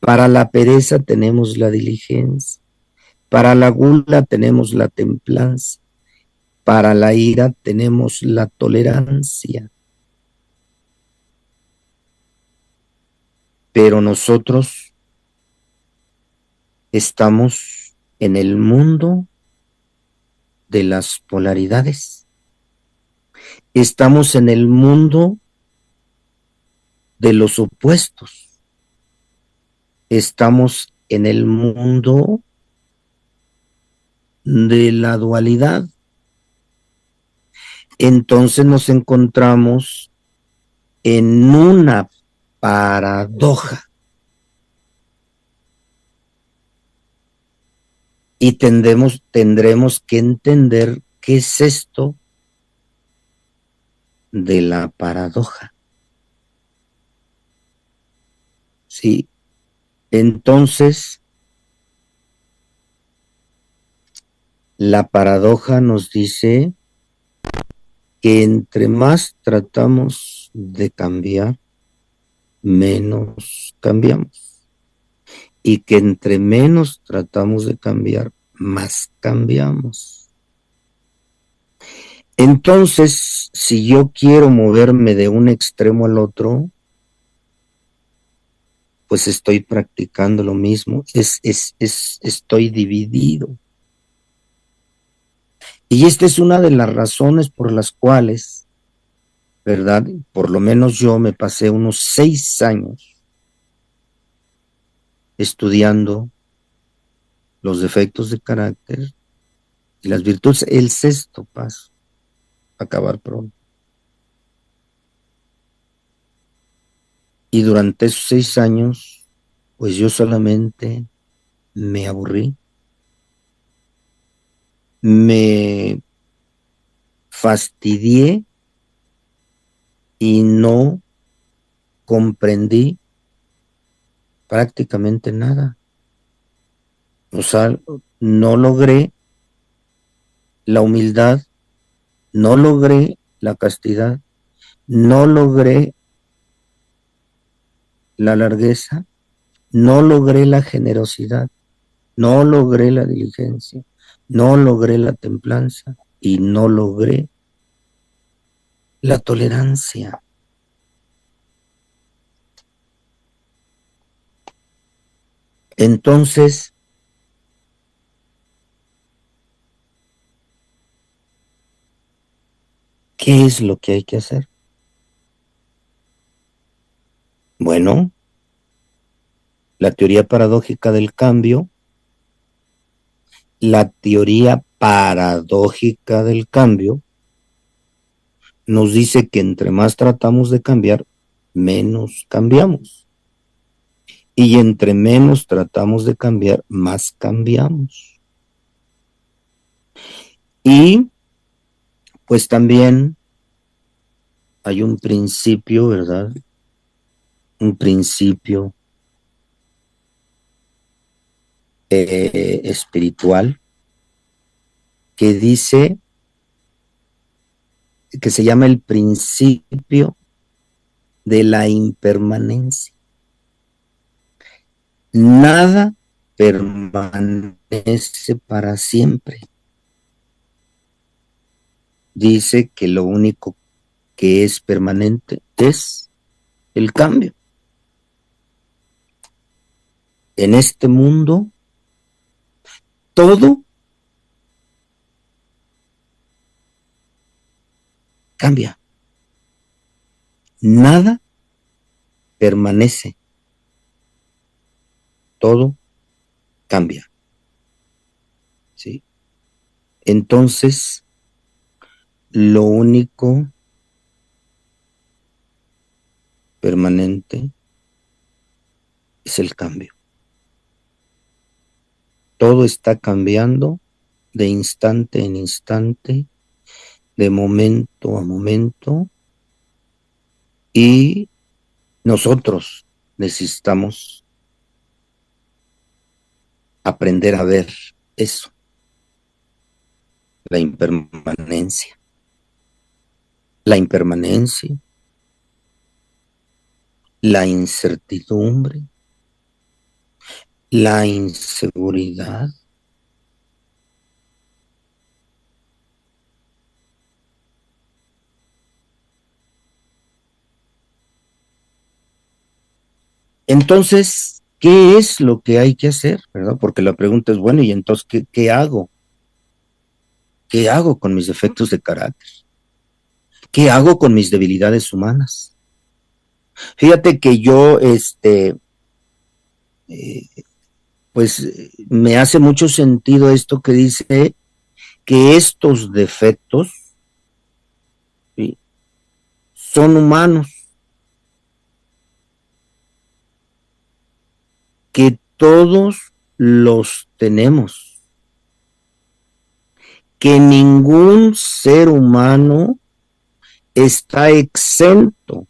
Para la pereza tenemos la diligencia. Para la gula tenemos la templanza. Para la ira tenemos la tolerancia. Pero nosotros estamos en el mundo de las polaridades. Estamos en el mundo de los opuestos. Estamos en el mundo de la dualidad. Entonces nos encontramos en una paradoja. Y tendremos que entender qué es esto de la paradoja. Sí. Entonces, La paradoja nos dice que entre más tratamos de cambiar, menos cambiamos. Y que entre menos tratamos de cambiar, más cambiamos. Entonces, si yo quiero moverme de un extremo al otro, pues estoy practicando lo mismo, estoy dividido. Y esta es una de las razones por las cuales, ¿verdad? Por lo menos yo me pasé unos 6 años estudiando los defectos de carácter y las virtudes. El sexto paso, acabar pronto. Y durante esos 6 años, pues yo solamente me aburrí, me fastidié y no comprendí prácticamente nada. O sea, no logré la humildad, no logré la castidad, no logré la largueza, no logré la generosidad, no logré la diligencia, no logré la templanza y no logré la tolerancia. Entonces, ¿qué es lo que hay que hacer? Bueno, la teoría paradójica del cambio, nos dice que entre más tratamos de cambiar, menos cambiamos. Y entre menos tratamos de cambiar, más cambiamos. Y pues también hay un principio, ¿verdad? Un principio espiritual que dice, que se llama el principio de la impermanencia. Nada permanece para siempre. Dice que lo único que es permanente es el cambio. En este mundo, todo cambia. Nada permanece. Todo cambia. ¿Sí? Entonces, lo único permanente es el cambio. Todo está cambiando de instante en instante, de momento a momento, y nosotros necesitamos aprender a ver eso, la impermanencia. La impermanencia, la incertidumbre, la inseguridad. Entonces, ¿qué es lo que hay que hacer? ¿Verdad? Porque la pregunta es, bueno, ¿y entonces qué hago? ¿Qué hago con mis defectos de carácter? ¿Qué hago con mis debilidades humanas? Fíjate que yo, pues me hace mucho sentido esto que dice que estos defectos, ¿sí?, son humanos, que todos los tenemos, que ningún ser humano está exento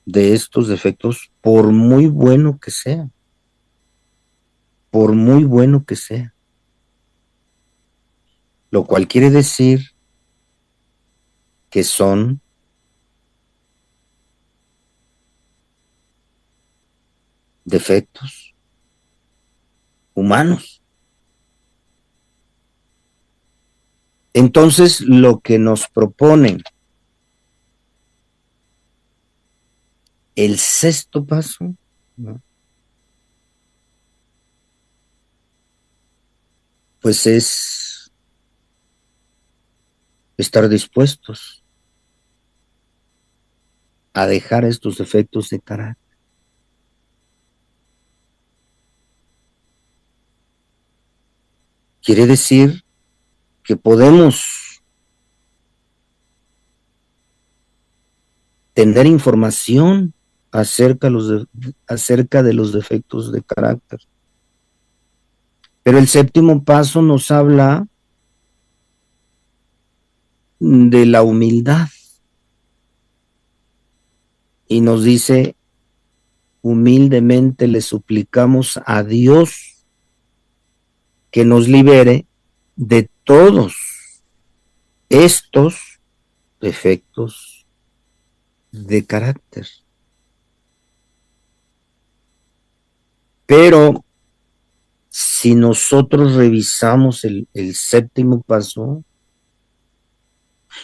de estos defectos, por muy bueno que sea, por muy bueno que sea. lo cual quiere decir que son defectos humanos. Entonces, lo que nos propone el sexto paso, ¿no?, pues es estar dispuestos a dejar estos defectos de carácter. Quiere decir que podemos tener información acerca de los defectos de carácter. Pero el séptimo paso nos habla de la humildad y nos dice: humildemente le suplicamos a Dios que nos libere de todos estos defectos de carácter. Pero si nosotros revisamos el séptimo paso,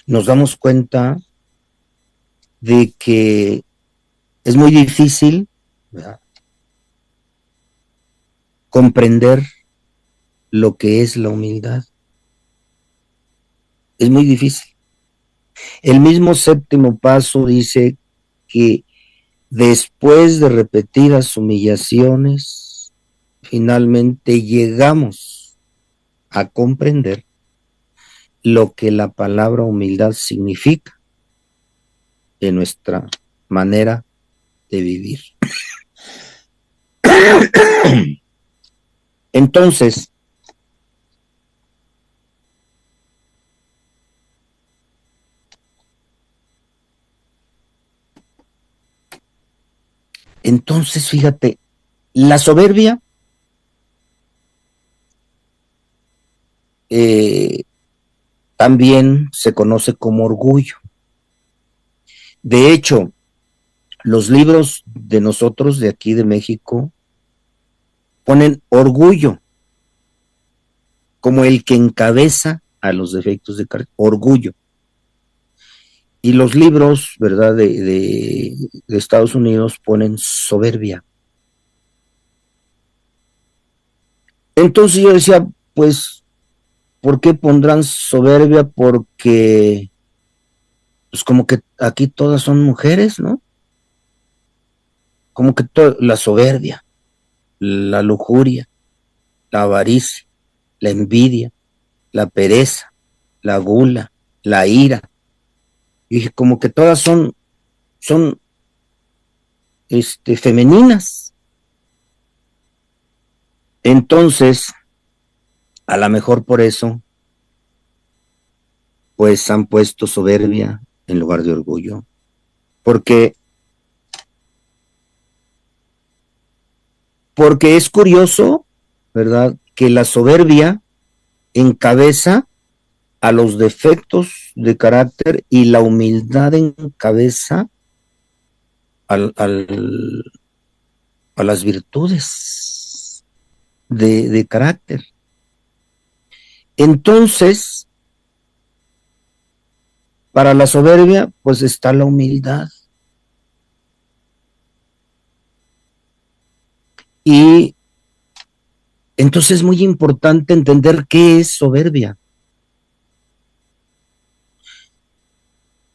nos damos cuenta de que es muy difícil, ¿verdad?, comprender lo que es la humildad. Es muy difícil. El mismo séptimo paso dice que después de repetidas humillaciones, finalmente llegamos a comprender lo que la palabra humildad significa en nuestra manera de vivir. Entonces, fíjate, la soberbia también se conoce como orgullo. De hecho, los libros de nosotros de aquí de México ponen orgullo como el que encabeza a los defectos de carácter, orgullo. Y los libros, ¿verdad?, de Estados Unidos ponen soberbia. Entonces yo decía, pues, ¿por qué pondrán soberbia? Porque, pues, como que aquí todas son mujeres, ¿no? Como que la soberbia, la lujuria, la avaricia, la envidia, la pereza, la gula, la ira. Y dije, como que todas son femeninas. Entonces, a lo mejor por eso, pues han puesto soberbia en lugar de orgullo. Porque es curioso, ¿verdad?, que la soberbia encabeza a los defectos de carácter y la humildad encabeza a las virtudes de carácter. Entonces, para la soberbia, pues está la humildad. Y entonces es muy importante entender qué es soberbia.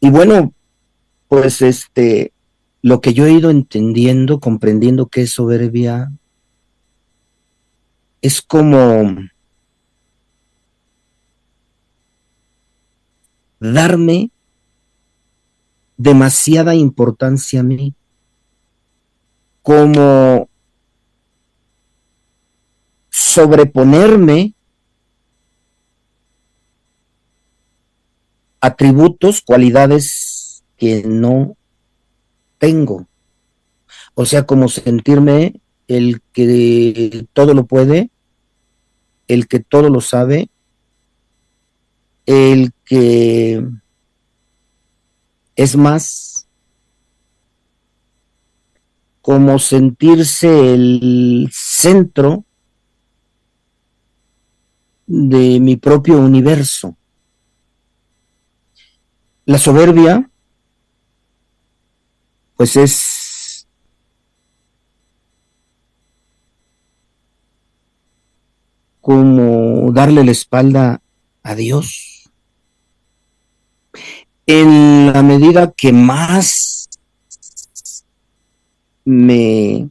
Y bueno, pues lo que yo he ido entendiendo, comprendiendo qué es soberbia, es como darme demasiada importancia a mí, como sobreponerme atributos, cualidades que no tengo. O sea, como sentirme el que todo lo puede, el que todo lo sabe, el que es más como sentirse el centro de mi propio universo. La soberbia, pues es como darle la espalda a Dios. En la medida que más me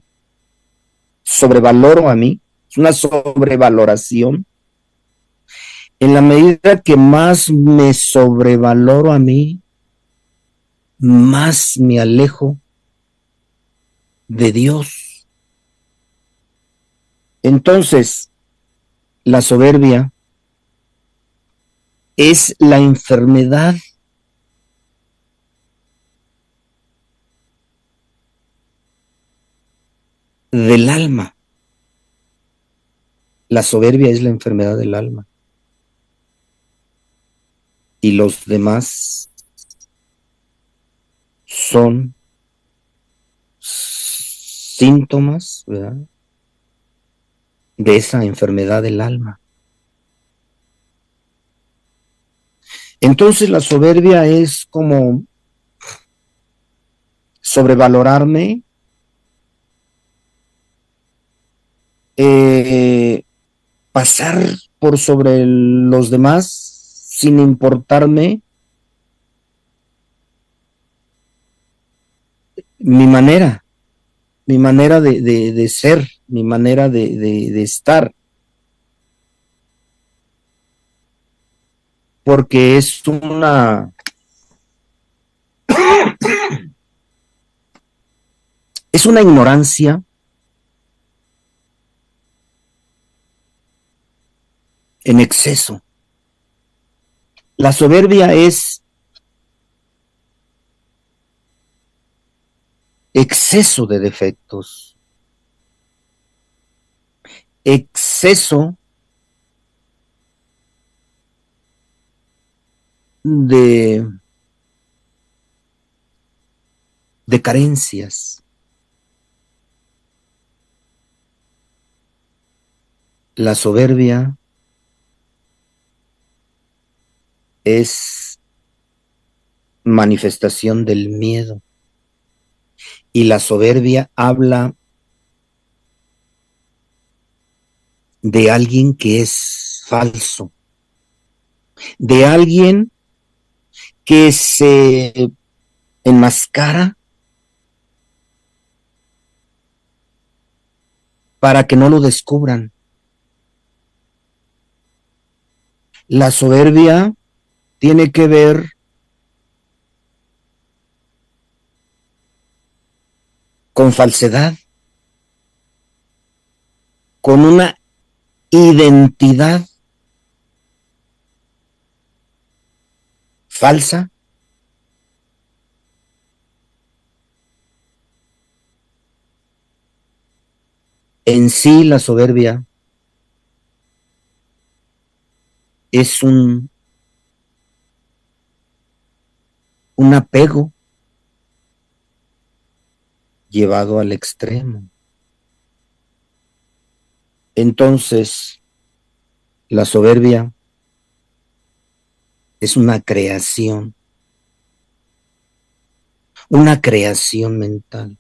sobrevaloro a mí, es una sobrevaloración. En la medida que más me sobrevaloro a mí, más me alejo de Dios. Entonces, la soberbia es la enfermedad del alma. La soberbia es la enfermedad del alma. Y los demás son síntomas, ¿verdad?, de esa enfermedad del alma. Entonces la soberbia es como sobrevalorarme, pasar por sobre los demás sin importarme mi manera, de ser, mi manera de estar, porque es una ignorancia en exceso. La soberbia es exceso de defectos, exceso de, de carencias. La soberbia es manifestación del miedo. Y la soberbia habla de alguien que es falso, de alguien que se enmascara para que no lo descubran. La soberbia tiene que ver con falsedad, con una identidad falsa. En sí la soberbia es un apego llevado al extremo. Entonces, la soberbia es una creación mental.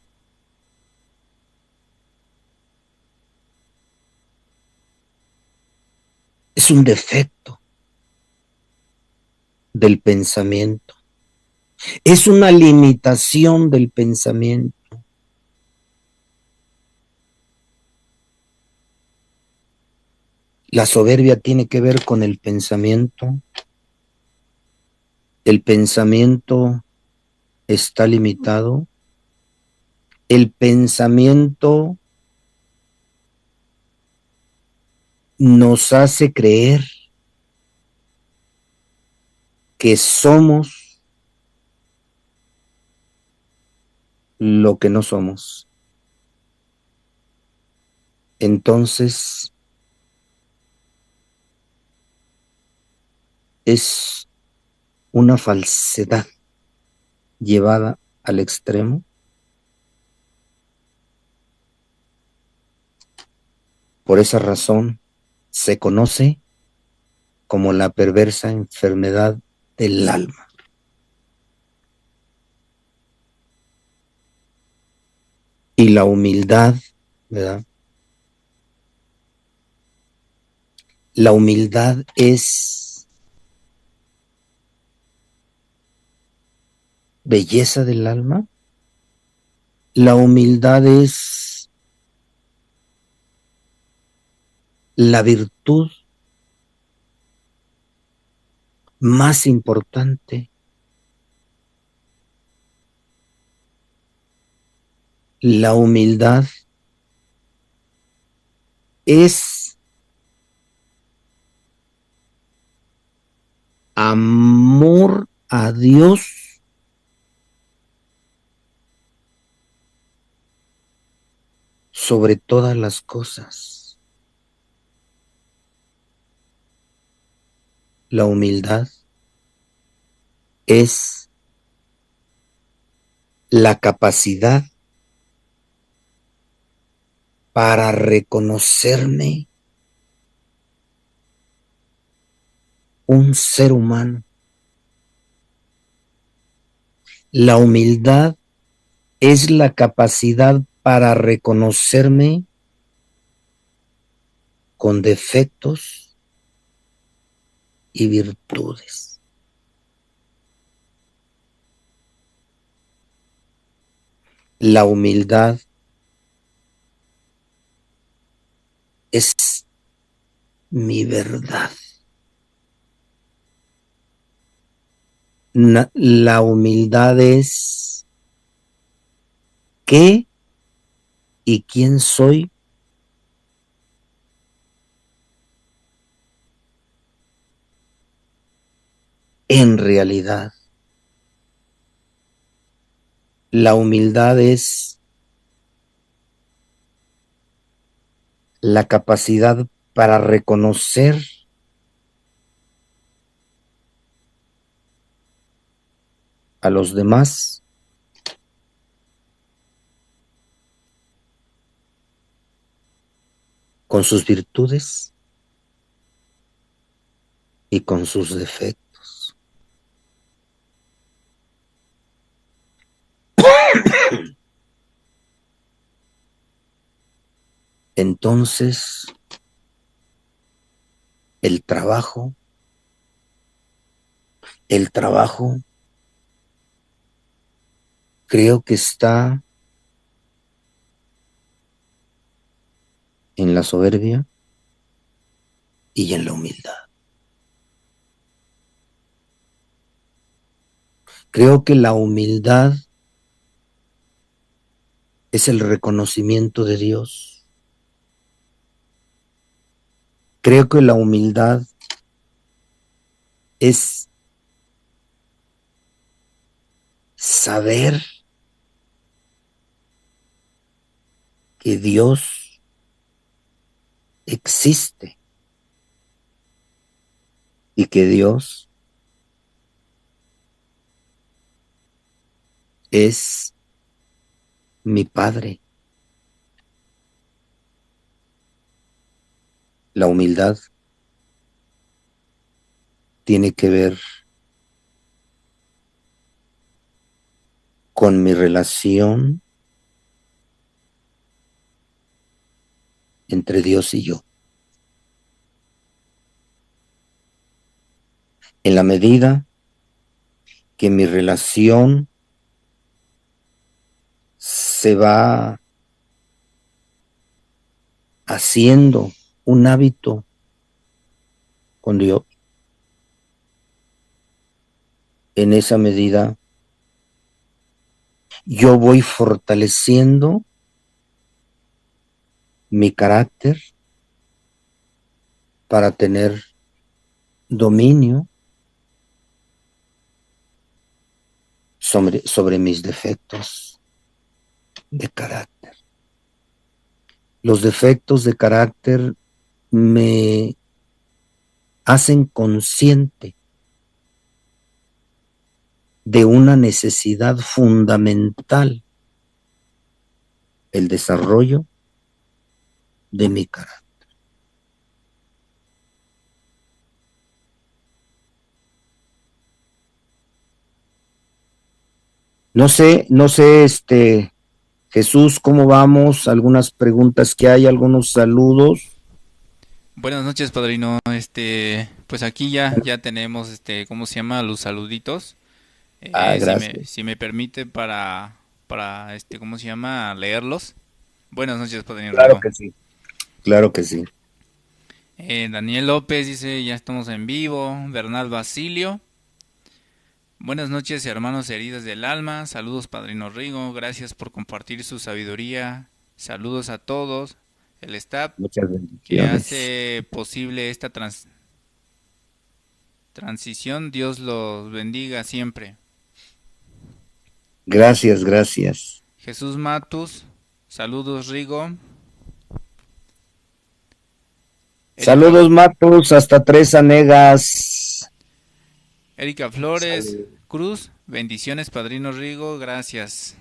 Es un defecto del pensamiento. Es una limitación del pensamiento. La soberbia tiene que ver con el pensamiento. El pensamiento está limitado. El pensamiento nos hace creer que somos lo que no somos. Entonces, es una falsedad llevada al extremo. Por esa razón se conoce como la perversa enfermedad del alma. Y la humildad, ¿verdad? La humildad es belleza del alma. La humildad es la virtud más importante. La humildad es amor a Dios sobre todas las cosas. La humildad es la capacidad para reconocerme un ser humano. La humildad es la capacidad para reconocerme con defectos y virtudes. La humildad es mi verdad. La humildad es qué y quién soy en realidad. La humildad es la capacidad para reconocer a los demás con sus virtudes y con sus defectos. Entonces, el trabajo creo que está en la soberbia y en la humildad. Creo que la humildad es el reconocimiento de Dios. Creo que la humildad es saber que Dios existe y que Dios es mi Padre. La humildad tiene que ver con mi relación entre Dios y yo. En la medida que mi relación se va haciendo un hábito con Dios, en esa medida yo voy fortaleciendo mi carácter para tener dominio sobre mis defectos de carácter. Los defectos de carácter me hacen consciente de una necesidad fundamental, el desarrollo de mi carácter. No sé, Jesús, ¿cómo vamos? Algunas preguntas que hay, algunos saludos. Buenas noches, padrino. Pues aquí ya tenemos, ¿cómo se llama? Los saluditos. Gracias. Si me permite para, ¿cómo se llama? Leerlos. Buenas noches, padrino Claro Rigo. que sí, claro que sí. Daniel López dice, ya estamos en vivo. Bernal Basilio. Buenas noches, hermanos heridas del alma. Saludos, padrino Rigo. Gracias por compartir su sabiduría. Saludos a todos. El staff Muchas que bendiciones. hace posible esta transición. Dios los bendiga siempre. Gracias, gracias. Jesús Matus, saludos Rigo. Saludos, Matos, hasta Tres Anegas. Erika Flores Salud. Cruz, bendiciones, padrino Rigo, gracias.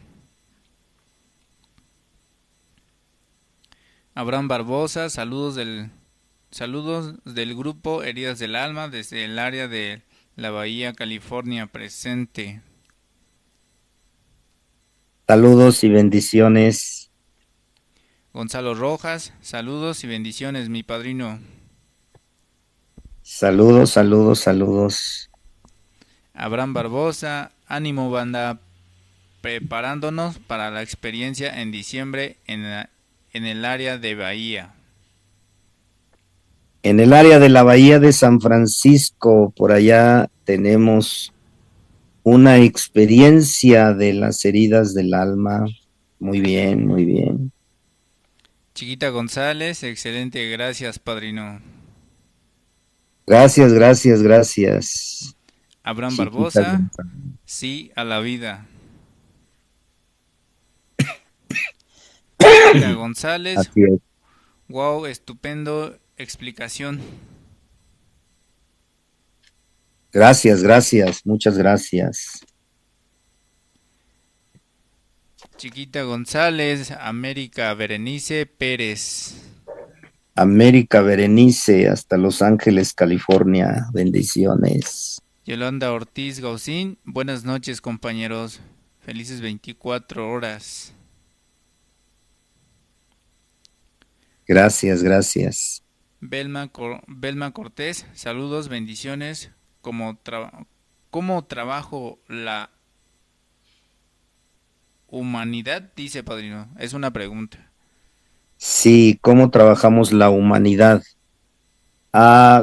Abraham Barbosa, saludos del grupo Heridas del Alma desde el área de la Bahía, California, presente. Saludos y bendiciones. Gonzalo Rojas, saludos y bendiciones, mi padrino. Saludos, saludos, saludos. Abraham Barbosa, ánimo banda, preparándonos para la experiencia en diciembre en el área de Bahía. En el área de la Bahía de San Francisco, por allá tenemos una experiencia de las heridas del alma. Muy bien, muy bien. Chiquita González, excelente, gracias, padrino. Gracias, gracias, gracias. Abraham Chiquita Barbosa, González. sí a la vida. Chiquita González, Así es. wow, estupendo explicación. Gracias, gracias, muchas gracias. Chiquita González, América Berenice Pérez. América Berenice, hasta Los Ángeles, California. Bendiciones. Yolanda Ortiz Gaucín, buenas noches, compañeros. Felices 24 horas. Gracias, gracias. Belma Cortés, saludos, bendiciones. ¿Cómo trabajo la humanidad? Dice padrino. Es una pregunta. Sí, ¿cómo trabajamos la humanidad?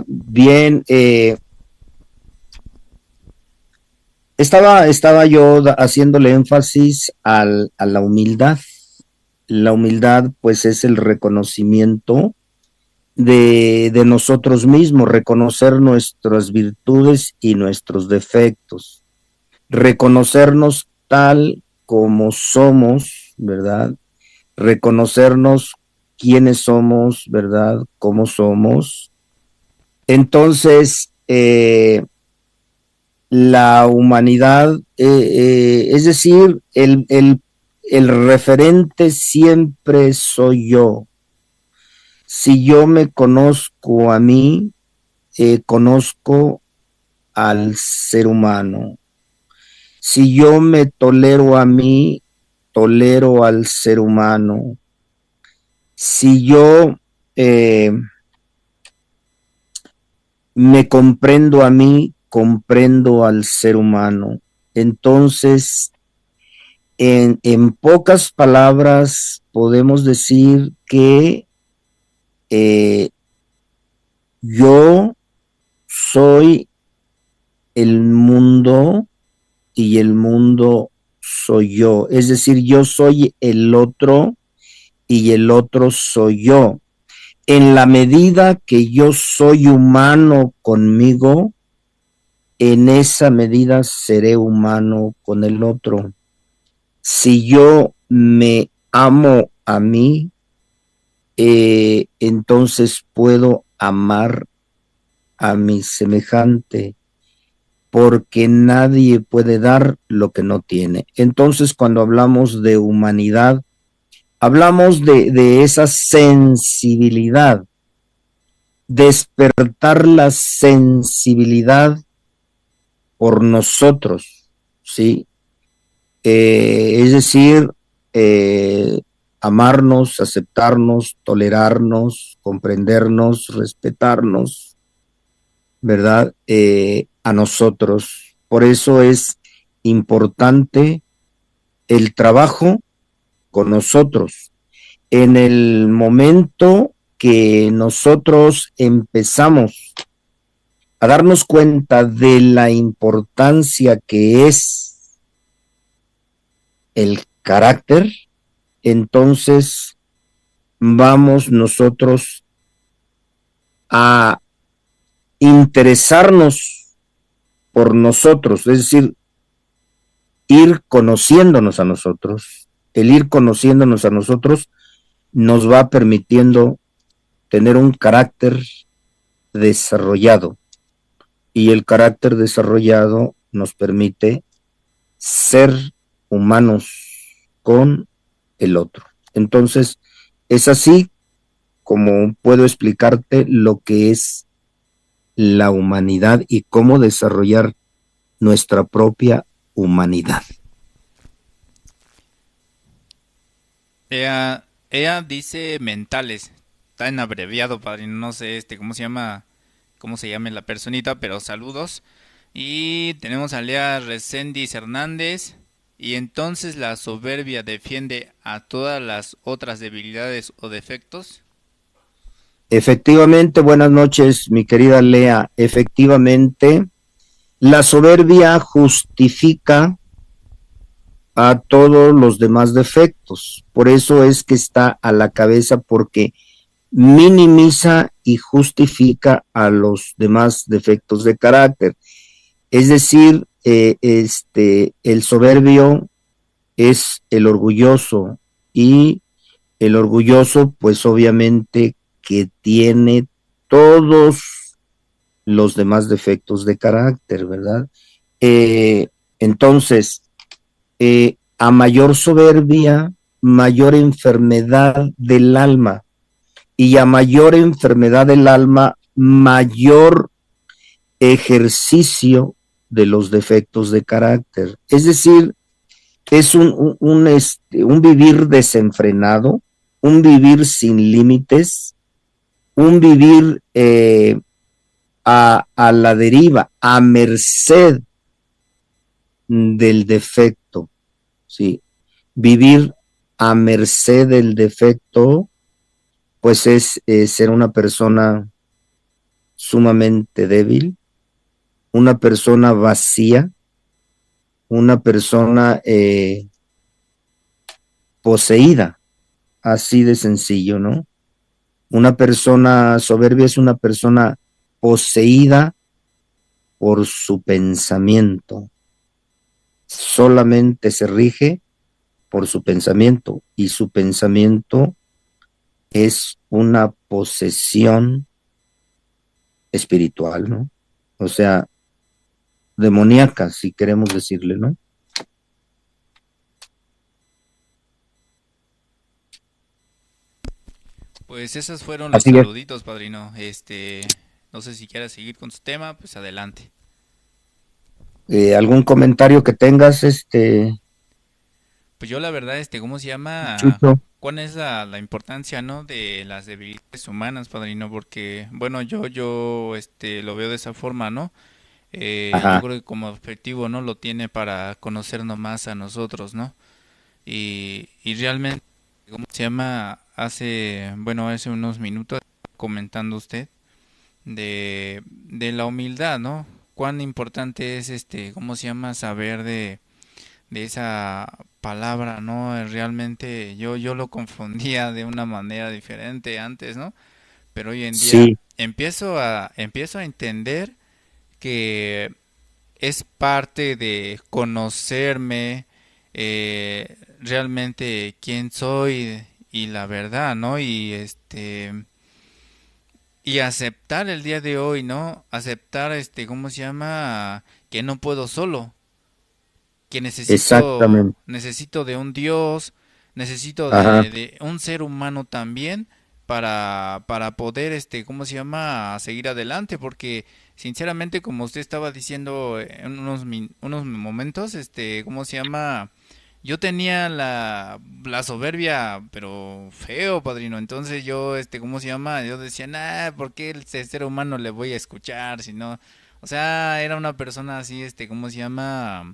Bien, estaba yo haciéndole énfasis a la humildad. La humildad, pues, es el reconocimiento de nosotros mismos, reconocer nuestras virtudes y nuestros defectos, reconocernos tal como somos, ¿verdad? Reconocernos quiénes somos, ¿verdad? Cómo somos. Entonces, la humanidad, es decir, el referente siempre soy yo. Si yo me conozco a mí, conozco al ser humano. Si yo me tolero a mí, tolero al ser humano. Si yo me comprendo a mí, comprendo al ser humano. Entonces, en pocas palabras, podemos decir que yo soy el mundo y el mundo soy yo. Es decir, yo soy el otro y el otro soy yo. En la medida que yo soy humano conmigo, en esa medida seré humano con el otro. Si yo me amo a mí, entonces puedo amar a mi semejante. porque nadie puede dar lo que no tiene. Entonces, cuando hablamos de humanidad, hablamos de esa sensibilidad, despertar la sensibilidad por nosotros, ¿sí? Es decir, amarnos, aceptarnos, tolerarnos, comprendernos, respetarnos, ¿verdad? A nosotros. Por eso es importante el trabajo con nosotros. En el momento que nosotros empezamos a darnos cuenta de la importancia que es el carácter, entonces vamos nosotros a interesarnos por nosotros, es decir, ir conociéndonos a nosotros. El ir conociéndonos a nosotros nos va permitiendo tener un carácter desarrollado, y el carácter desarrollado nos permite ser humanos con el otro. Entonces, es así como puedo explicarte lo que es la humanidad y cómo desarrollar nuestra propia humanidad. Ella dice mentales. Está en abreviado, padre. No sé cómo se llame la personita, pero saludos. Y tenemos a Lea Reséndiz Hernández. Y entonces la soberbia defiende a todas las otras debilidades o defectos. Efectivamente, buenas noches, mi querida Lea. Efectivamente, la soberbia justifica a todos los demás defectos. Por eso es que está a la cabeza, porque minimiza y justifica a los demás defectos de carácter. Es decir, el soberbio es el orgulloso, y el orgulloso pues obviamente que tiene todos los demás defectos de carácter, ¿verdad? Entonces, a mayor soberbia, mayor enfermedad del alma, y a mayor enfermedad del alma, mayor ejercicio de los defectos de carácter. Es decir, es un vivir desenfrenado, un vivir sin límites, un vivir a la deriva, a merced del defecto, ¿sí? Vivir a merced del defecto, pues es ser una persona sumamente débil, una persona vacía, una persona poseída, así de sencillo, ¿no? Una persona soberbia es una persona poseída por su pensamiento. Solamente se rige por su pensamiento, y su pensamiento es una posesión espiritual, ¿no? O sea, demoníaca, si queremos decirle, ¿no? Pues esos fueron los Así es. saluditos, padrino. No sé si quieras seguir con su tema, pues adelante. ¿Algún comentario que tengas, Pues yo la verdad, ¿cómo se llama? Chucho? ¿Cuál es la importancia, no, de las debilidades humanas, padrino? Porque, bueno, yo, lo veo de esa forma, ¿no? Yo Ajá. creo que como objetivo, ¿no? Lo tiene para conocernos más a nosotros, ¿no? Y realmente, ¿cómo se llama? Hace unos minutos comentando usted de la humildad, ¿no? Cuán importante es, ¿cómo se llama? Saber de esa palabra, ¿no? Realmente yo lo confundía de una manera diferente antes, ¿no? Pero hoy en día Sí, empiezo a entender que es parte de conocerme realmente quién soy y la verdad, ¿no? Y aceptar el día de hoy, ¿no? Aceptar, ¿cómo se llama? que no puedo solo, que Exactamente. necesito de un Dios, necesito Ajá. de un ser humano también para poder, ¿cómo se llama?, seguir adelante, porque sinceramente, como usted estaba diciendo en unos momentos, ¿cómo se llama? Yo tenía la soberbia, pero feo, padrino. Entonces yo, ¿cómo se llama? Yo decía, nah, ¿por qué este ser humano le voy a escuchar? Si no, o sea, era una persona así, ¿cómo se llama?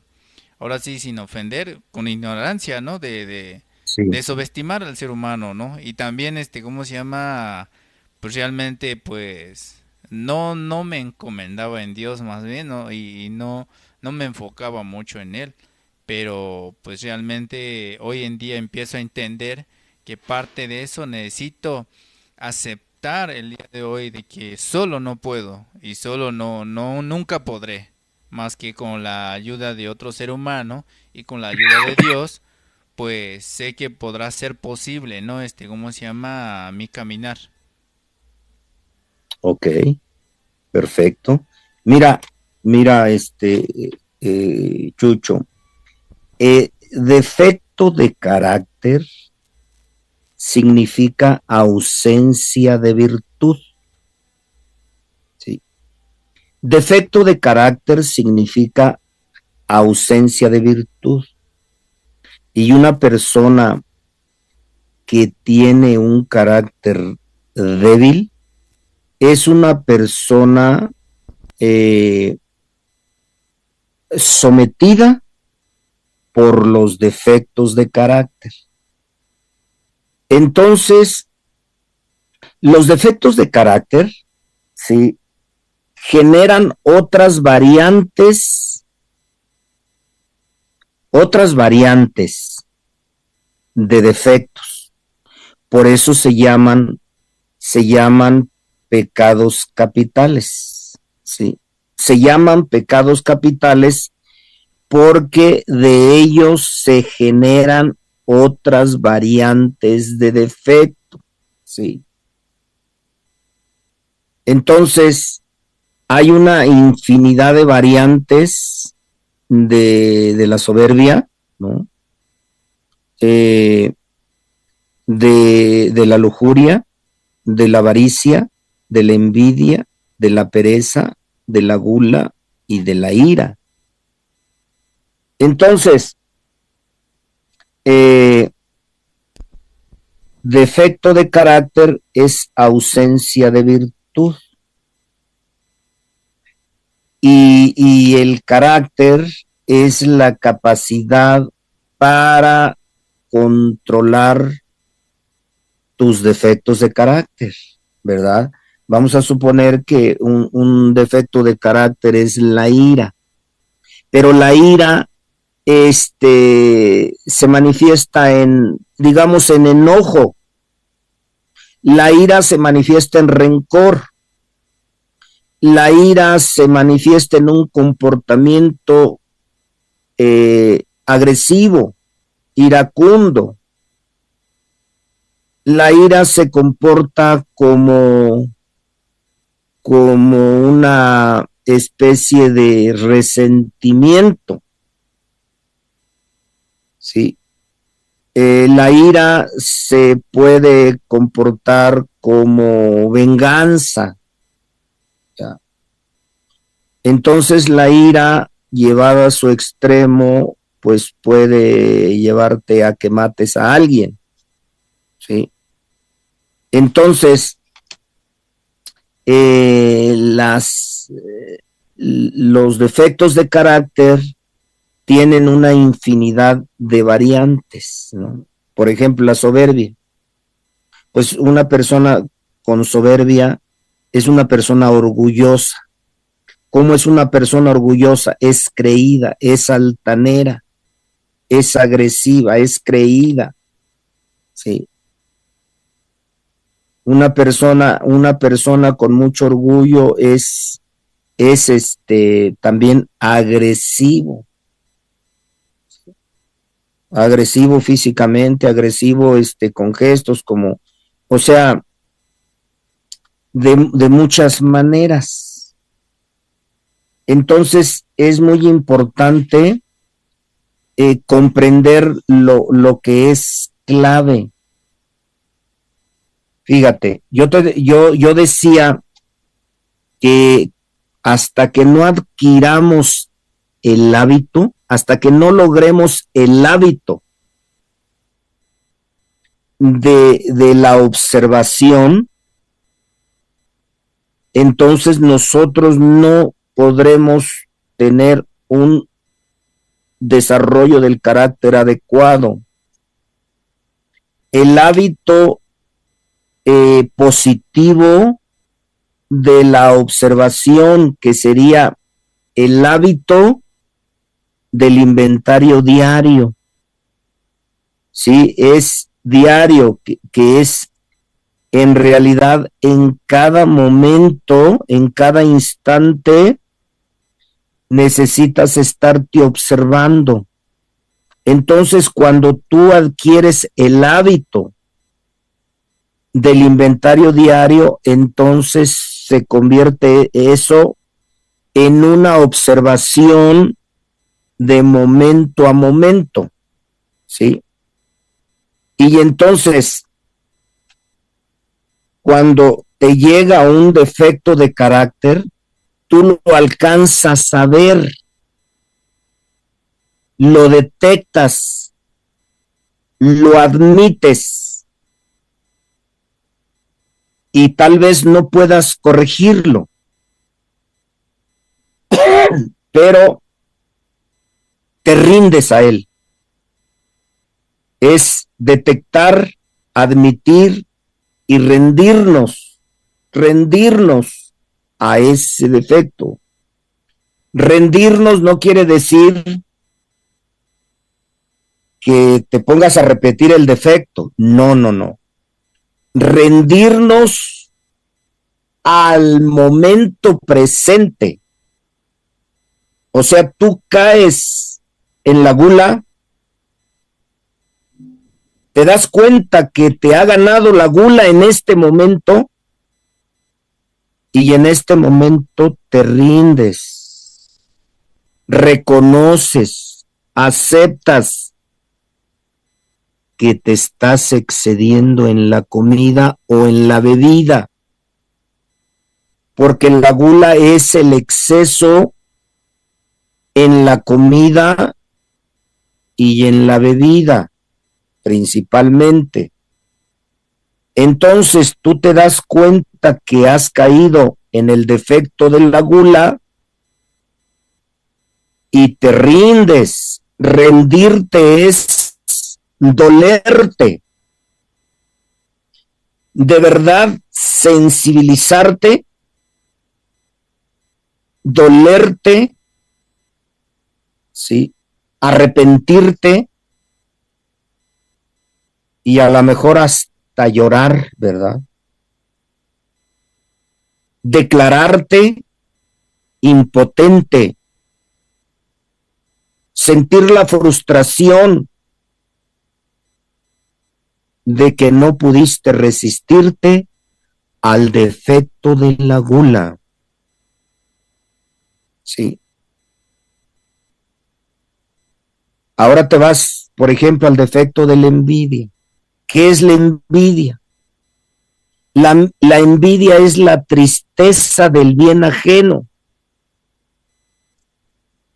Ahora sí, sin ofender, con ignorancia, ¿no? Sí. De subestimar al ser humano, ¿no? Y también, ¿cómo se llama? Pues realmente, pues, no me encomendaba en Dios más bien, ¿no? Y no me enfocaba mucho en él. Pero, pues realmente hoy en día empiezo a entender que parte de eso necesito aceptar el día de hoy de que solo no puedo y solo nunca podré más que con la ayuda de otro ser humano y con la ayuda de Dios, pues sé que podrá ser posible, ¿no? ¿Cómo se llama? Mi caminar. Ok, perfecto. Mira, mira, Chucho, defecto de carácter significa ausencia de virtud. ¿Sí? Defecto de carácter significa ausencia de virtud. Y una persona que tiene un carácter débil es una persona eh, sometida por los defectos de carácter. Entonces, los defectos de carácter, ¿sí?, generan otras variantes de defectos. Por eso se llaman pecados capitales, ¿sí? Se llaman pecados capitales porque de ellos se generan otras variantes de defecto, ¿sí? Entonces, hay una infinidad de variantes de la soberbia, ¿no? Eh, de la lujuria, de la avaricia, de la envidia, de la pereza, de la gula y de la ira. Entonces, eh, defecto de carácter es ausencia de virtud. Y el carácter es la capacidad para controlar tus defectos de carácter, ¿verdad? Vamos a suponer que un defecto de carácter es la ira, pero la ira se manifiesta en, digamos, en enojo. La ira se manifiesta en rencor. La ira se manifiesta en un comportamiento agresivo, iracundo. La ira se comporta como una especie de resentimiento, ¿sí? La ira se puede comportar como venganza, ¿ya? Entonces la ira llevada a su extremo, pues puede llevarte a que mates a alguien, ¿sí? Entonces, los defectos de carácter tienen una infinidad de variantes, ¿no? Por ejemplo, la soberbia. Pues una persona con soberbia es una persona orgullosa. ¿Cómo es una persona orgullosa? Es creída, es altanera, es agresiva, es creída, ¿sí? Una persona con mucho orgullo es también agresivo físicamente, agresivo con gestos, como, o sea, de muchas maneras. Entonces es muy importante comprender lo que es clave. Fíjate, yo decía que hasta que no adquiramos el hábito, hasta que no logremos el hábito de la observación, entonces nosotros no podremos tener un desarrollo del carácter adecuado. El hábito positivo de la observación, que sería el hábito del inventario diario, ¿sí? Es diario, que es en realidad en cada momento, en cada instante, necesitas estarte observando. Entonces, cuando tú adquieres el hábito del inventario diario, entonces se convierte eso en una observación de momento a momento, ¿sí? Y entonces, cuando te llega un defecto de carácter, tú lo alcanzas a ver, lo detectas, lo admites y tal vez no puedas corregirlo, pero te rindes a él. Es detectar, admitir y rendirnos a ese defecto. Rendirnos no quiere decir que te pongas a repetir el defecto. No. Rendirnos al momento presente. O sea, tú caes en la gula, te das cuenta que te ha ganado la gula en este momento y en este momento te rindes, reconoces, aceptas que te estás excediendo en la comida o en la bebida, porque la gula es el exceso en la comida y en la bebida, principalmente. Entonces tú te das cuenta que has caído en el defecto de la gula y te rindes. Rendirte es dolerte. De verdad, sensibilizarte, dolerte, ¿sí? Arrepentirte y a lo mejor hasta llorar, ¿verdad? Declararte impotente, sentir la frustración de que no pudiste resistirte al defecto de la gula. Sí. Ahora te vas, por ejemplo, al defecto de la envidia. ¿Qué es la envidia? La envidia es la tristeza del bien ajeno.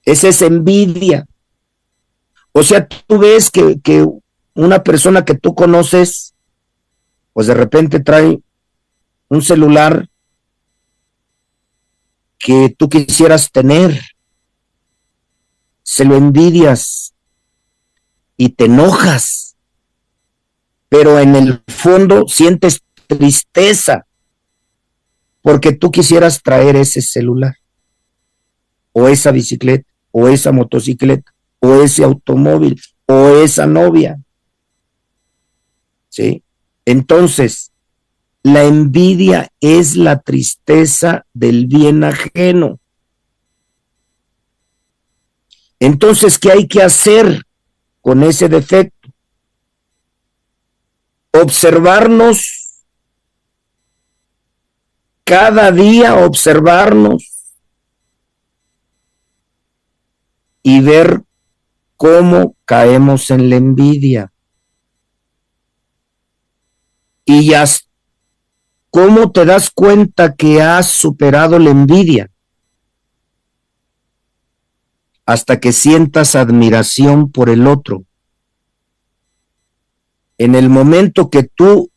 Esa es envidia. O sea, tú ves que una persona que tú conoces, pues de repente trae un celular que tú quisieras tener, se lo envidias y te enojas, pero en el fondo sientes tristeza porque tú quisieras traer ese celular, o esa bicicleta, o esa motocicleta, o ese automóvil, o esa novia. ¿Sí? Entonces, la envidia es la tristeza del bien ajeno. Entonces, ¿qué hay que hacer con ese defecto? Observarnos, cada día observarnos, y ver cómo caemos en la envidia. Y ya, ¿cómo te das cuenta que has superado la envidia? Hasta que sientas admiración por el otro. En el momento que tú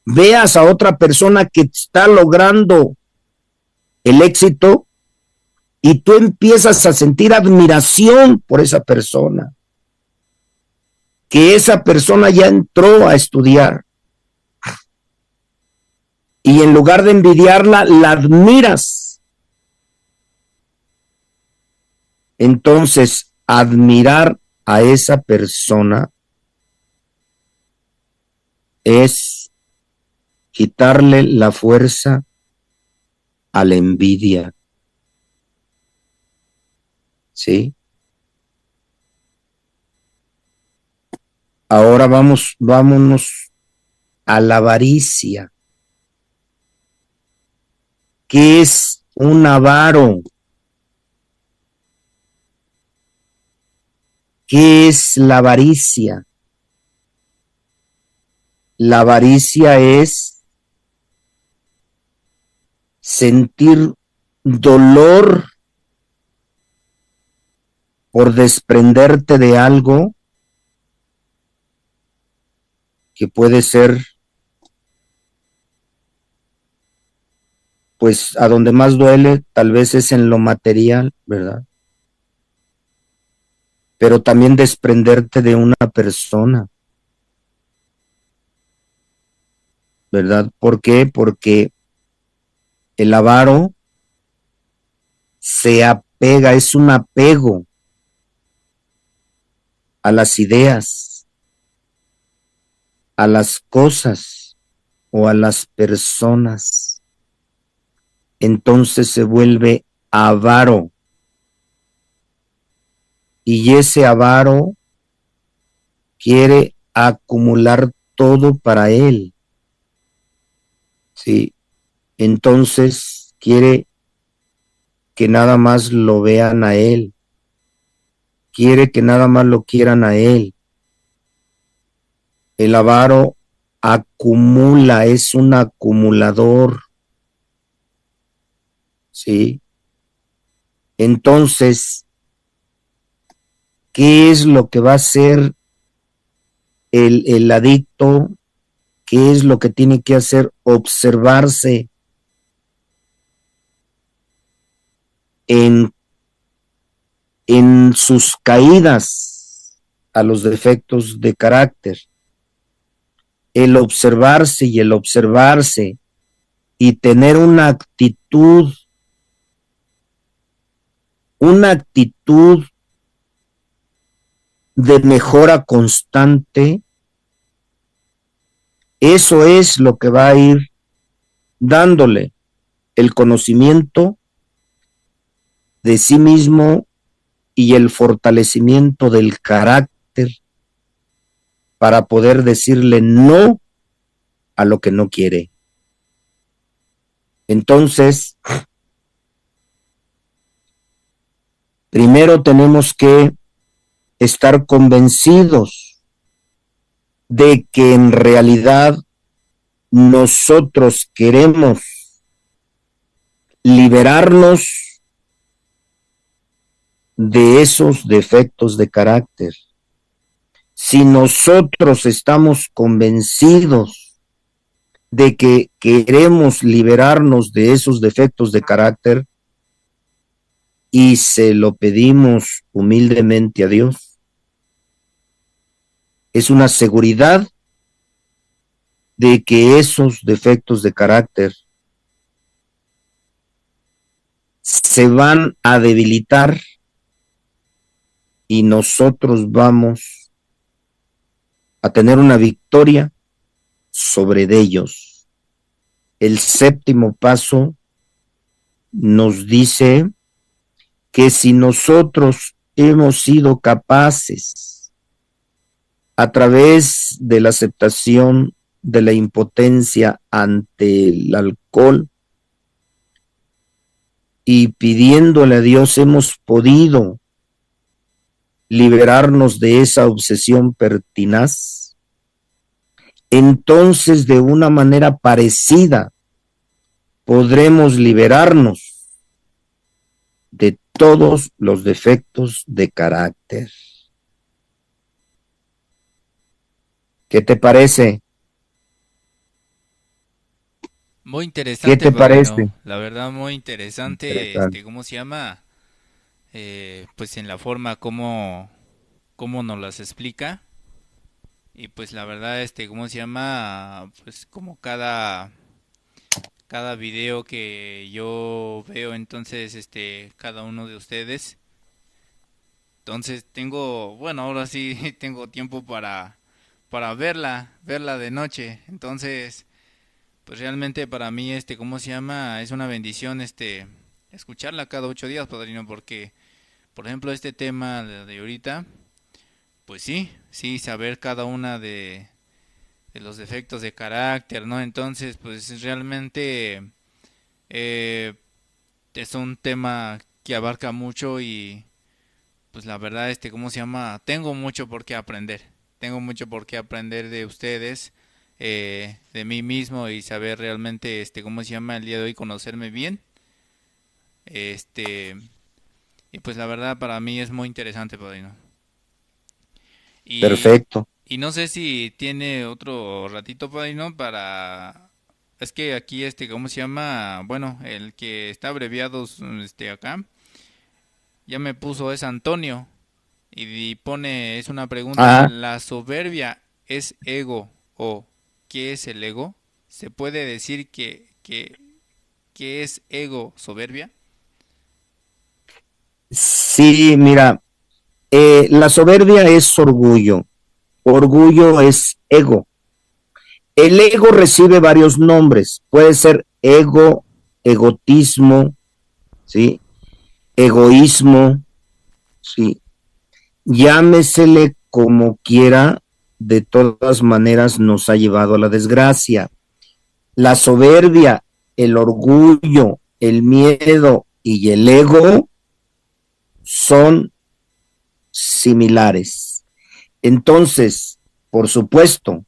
veas a otra persona que está logrando el éxito y tú empiezas a sentir admiración por esa persona, que esa persona ya entró a estudiar, y en lugar de envidiarla, la admiras. Entonces, admirar a esa persona es quitarle la fuerza a la envidia. ¿Sí? Ahora vámonos a la avaricia. ¿Qué es un avaro? ¿Qué es la avaricia? La avaricia es sentir dolor por desprenderte de algo que puede ser, pues, a donde más duele, tal vez es en lo material, ¿verdad? Pero también desprenderte de una persona, ¿verdad? ¿Por qué? Porque el avaro se apega, es un apego a las ideas, a las cosas o a las personas. Entonces se vuelve avaro. Y ese avaro quiere acumular todo para él. Sí. Entonces quiere que nada más lo vean a él. Quiere que nada más lo quieran a él. El avaro acumula, es un acumulador. ¿Sí? Entonces, ¿qué es lo que va a hacer el adicto? ¿Qué es lo que tiene que hacer? Observarse en sus caídas a los defectos de carácter. El observarse y tener una actitud de mejora constante. Eso es lo que va a ir dándole el conocimiento de sí mismo y el fortalecimiento del carácter para poder decirle no a lo que no quiere. Entonces, primero tenemos que estar convencidos de que en realidad nosotros queremos liberarnos de esos defectos de carácter. Si nosotros estamos convencidos de que queremos liberarnos de esos defectos de carácter y se lo pedimos humildemente a Dios, es una seguridad de que esos defectos de carácter se van a debilitar y nosotros vamos a tener una victoria sobre ellos. El séptimo paso nos dice que si nosotros hemos sido capaces, a través de la aceptación de la impotencia ante el alcohol y pidiéndole a Dios, hemos podido liberarnos de esa obsesión pertinaz, entonces de una manera parecida podremos liberarnos de todos los defectos de carácter. ¿Qué te parece? Muy interesante, ¿Qué te padrino. parece? La verdad, muy interesante, Interesante. ¿cómo se llama? Pues en la forma como nos las explica. Y pues la verdad, ¿cómo se llama? Pues como cada video que yo veo, entonces, cada uno de ustedes. Entonces bueno, ahora sí tengo tiempo para verla de noche. Entonces, pues realmente para mí, ¿cómo se llama? Es una bendición, escucharla cada 8 días, padrino, porque, por ejemplo, este tema de ahorita, pues sí, sí, saber cada una de los defectos de carácter, ¿no? Entonces, pues realmente eh, es un tema que abarca mucho y, pues la verdad, ¿cómo se llama? Tengo mucho por qué aprender. Tengo mucho por qué aprender de ustedes, de mí mismo y saber realmente, ¿cómo se llama? El día de hoy conocerme bien. Este, y pues la verdad para mí es muy interesante, padrino. Y, Perfecto. y no sé si tiene otro ratito, padrino, para... Es que aquí, ¿cómo se llama? Bueno, el que está abreviado, acá, ya me puso es Antonio. Y pone, es una pregunta, Ah, ¿la soberbia es ego o qué es el ego? ¿Se puede decir que es ego soberbia? sí, mira, la soberbia es orgullo, orgullo es ego. El ego recibe varios nombres, puede ser ego, egotismo, ¿sí? Egoísmo, ¿sí? Llámesele como quiera, de todas maneras nos ha llevado a la desgracia. La soberbia, el orgullo, el miedo y el ego son similares. Entonces, por supuesto,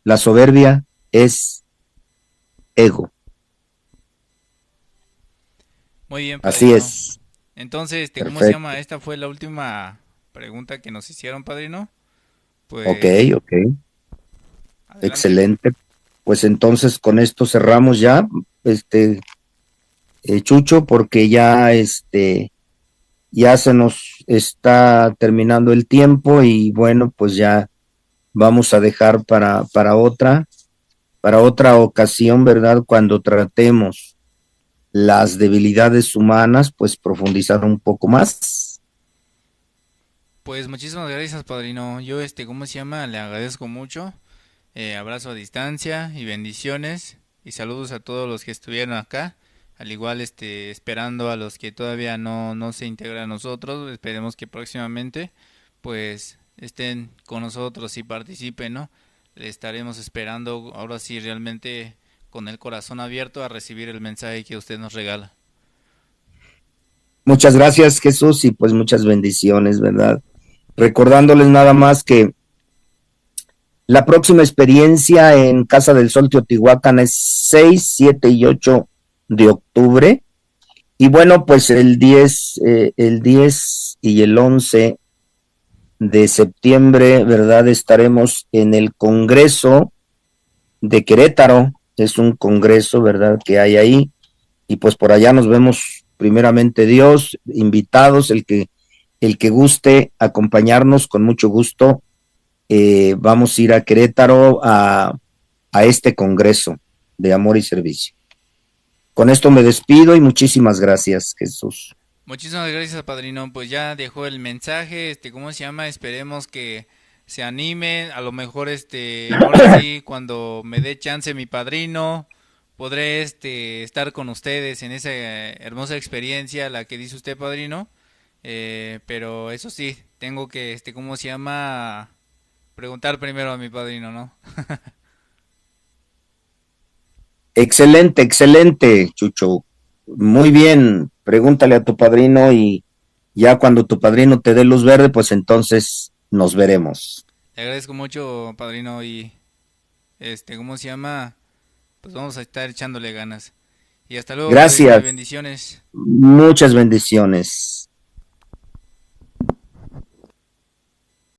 la soberbia es ego. Muy bien, Así padrino. es. Entonces, ¿cómo se llama? Perfecto. Esta fue la última pregunta que nos hicieron, padrino. Ok, Pues, ok. adelante. Excelente. Pues entonces con esto cerramos ya, este, Chucho, porque ya, ya se nos está terminando el tiempo y bueno, pues ya vamos a dejar para otra ocasión, ¿verdad? Cuando tratemos las debilidades humanas, pues profundizar un poco más. Pues muchísimas gracias, padrino. Yo, ¿cómo se llama? Le agradezco mucho. Abrazo a distancia y bendiciones y saludos a todos los que estuvieron acá. Al igual, esperando a los que todavía no se integran a nosotros. Esperemos que próximamente, pues, estén con nosotros y participen, ¿no? Le estaremos esperando ahora sí realmente con el corazón abierto a recibir el mensaje que usted nos regala. Muchas gracias, Jesús, y pues muchas bendiciones, ¿verdad? Recordándoles nada más que la próxima experiencia en Casa del Sol Teotihuacán es 6, 7 y 8 de octubre. Y bueno, pues el 10 y el 11 de septiembre, ¿verdad? Estaremos en el Congreso de Querétaro. Es un congreso, ¿verdad? Que hay ahí. Y pues por allá nos vemos primeramente Dios, invitados, el que guste acompañarnos con mucho gusto. Vamos a ir a Querétaro a este congreso de amor y servicio. Con esto me despido y muchísimas gracias, Jesús. Muchísimas gracias, padrino. Pues ya dejó el mensaje, ¿cómo se llama? Esperemos que se animen. A lo mejor, ahora sí, cuando me dé chance mi padrino, podré, estar con ustedes en esa hermosa experiencia, la que dice usted, padrino. Pero eso sí, tengo que, ¿cómo se llama? Preguntar primero a mi padrino, ¿no? Excelente, excelente, Chucho. Muy bien. Pregúntale a tu padrino Ya cuando tu padrino te dé luz verde, pues entonces nos veremos. Le agradezco mucho, padrino, y ¿cómo se llama? Pues vamos a estar echándole ganas. Y hasta luego, padrino, y Gracias. bendiciones. Muchas bendiciones.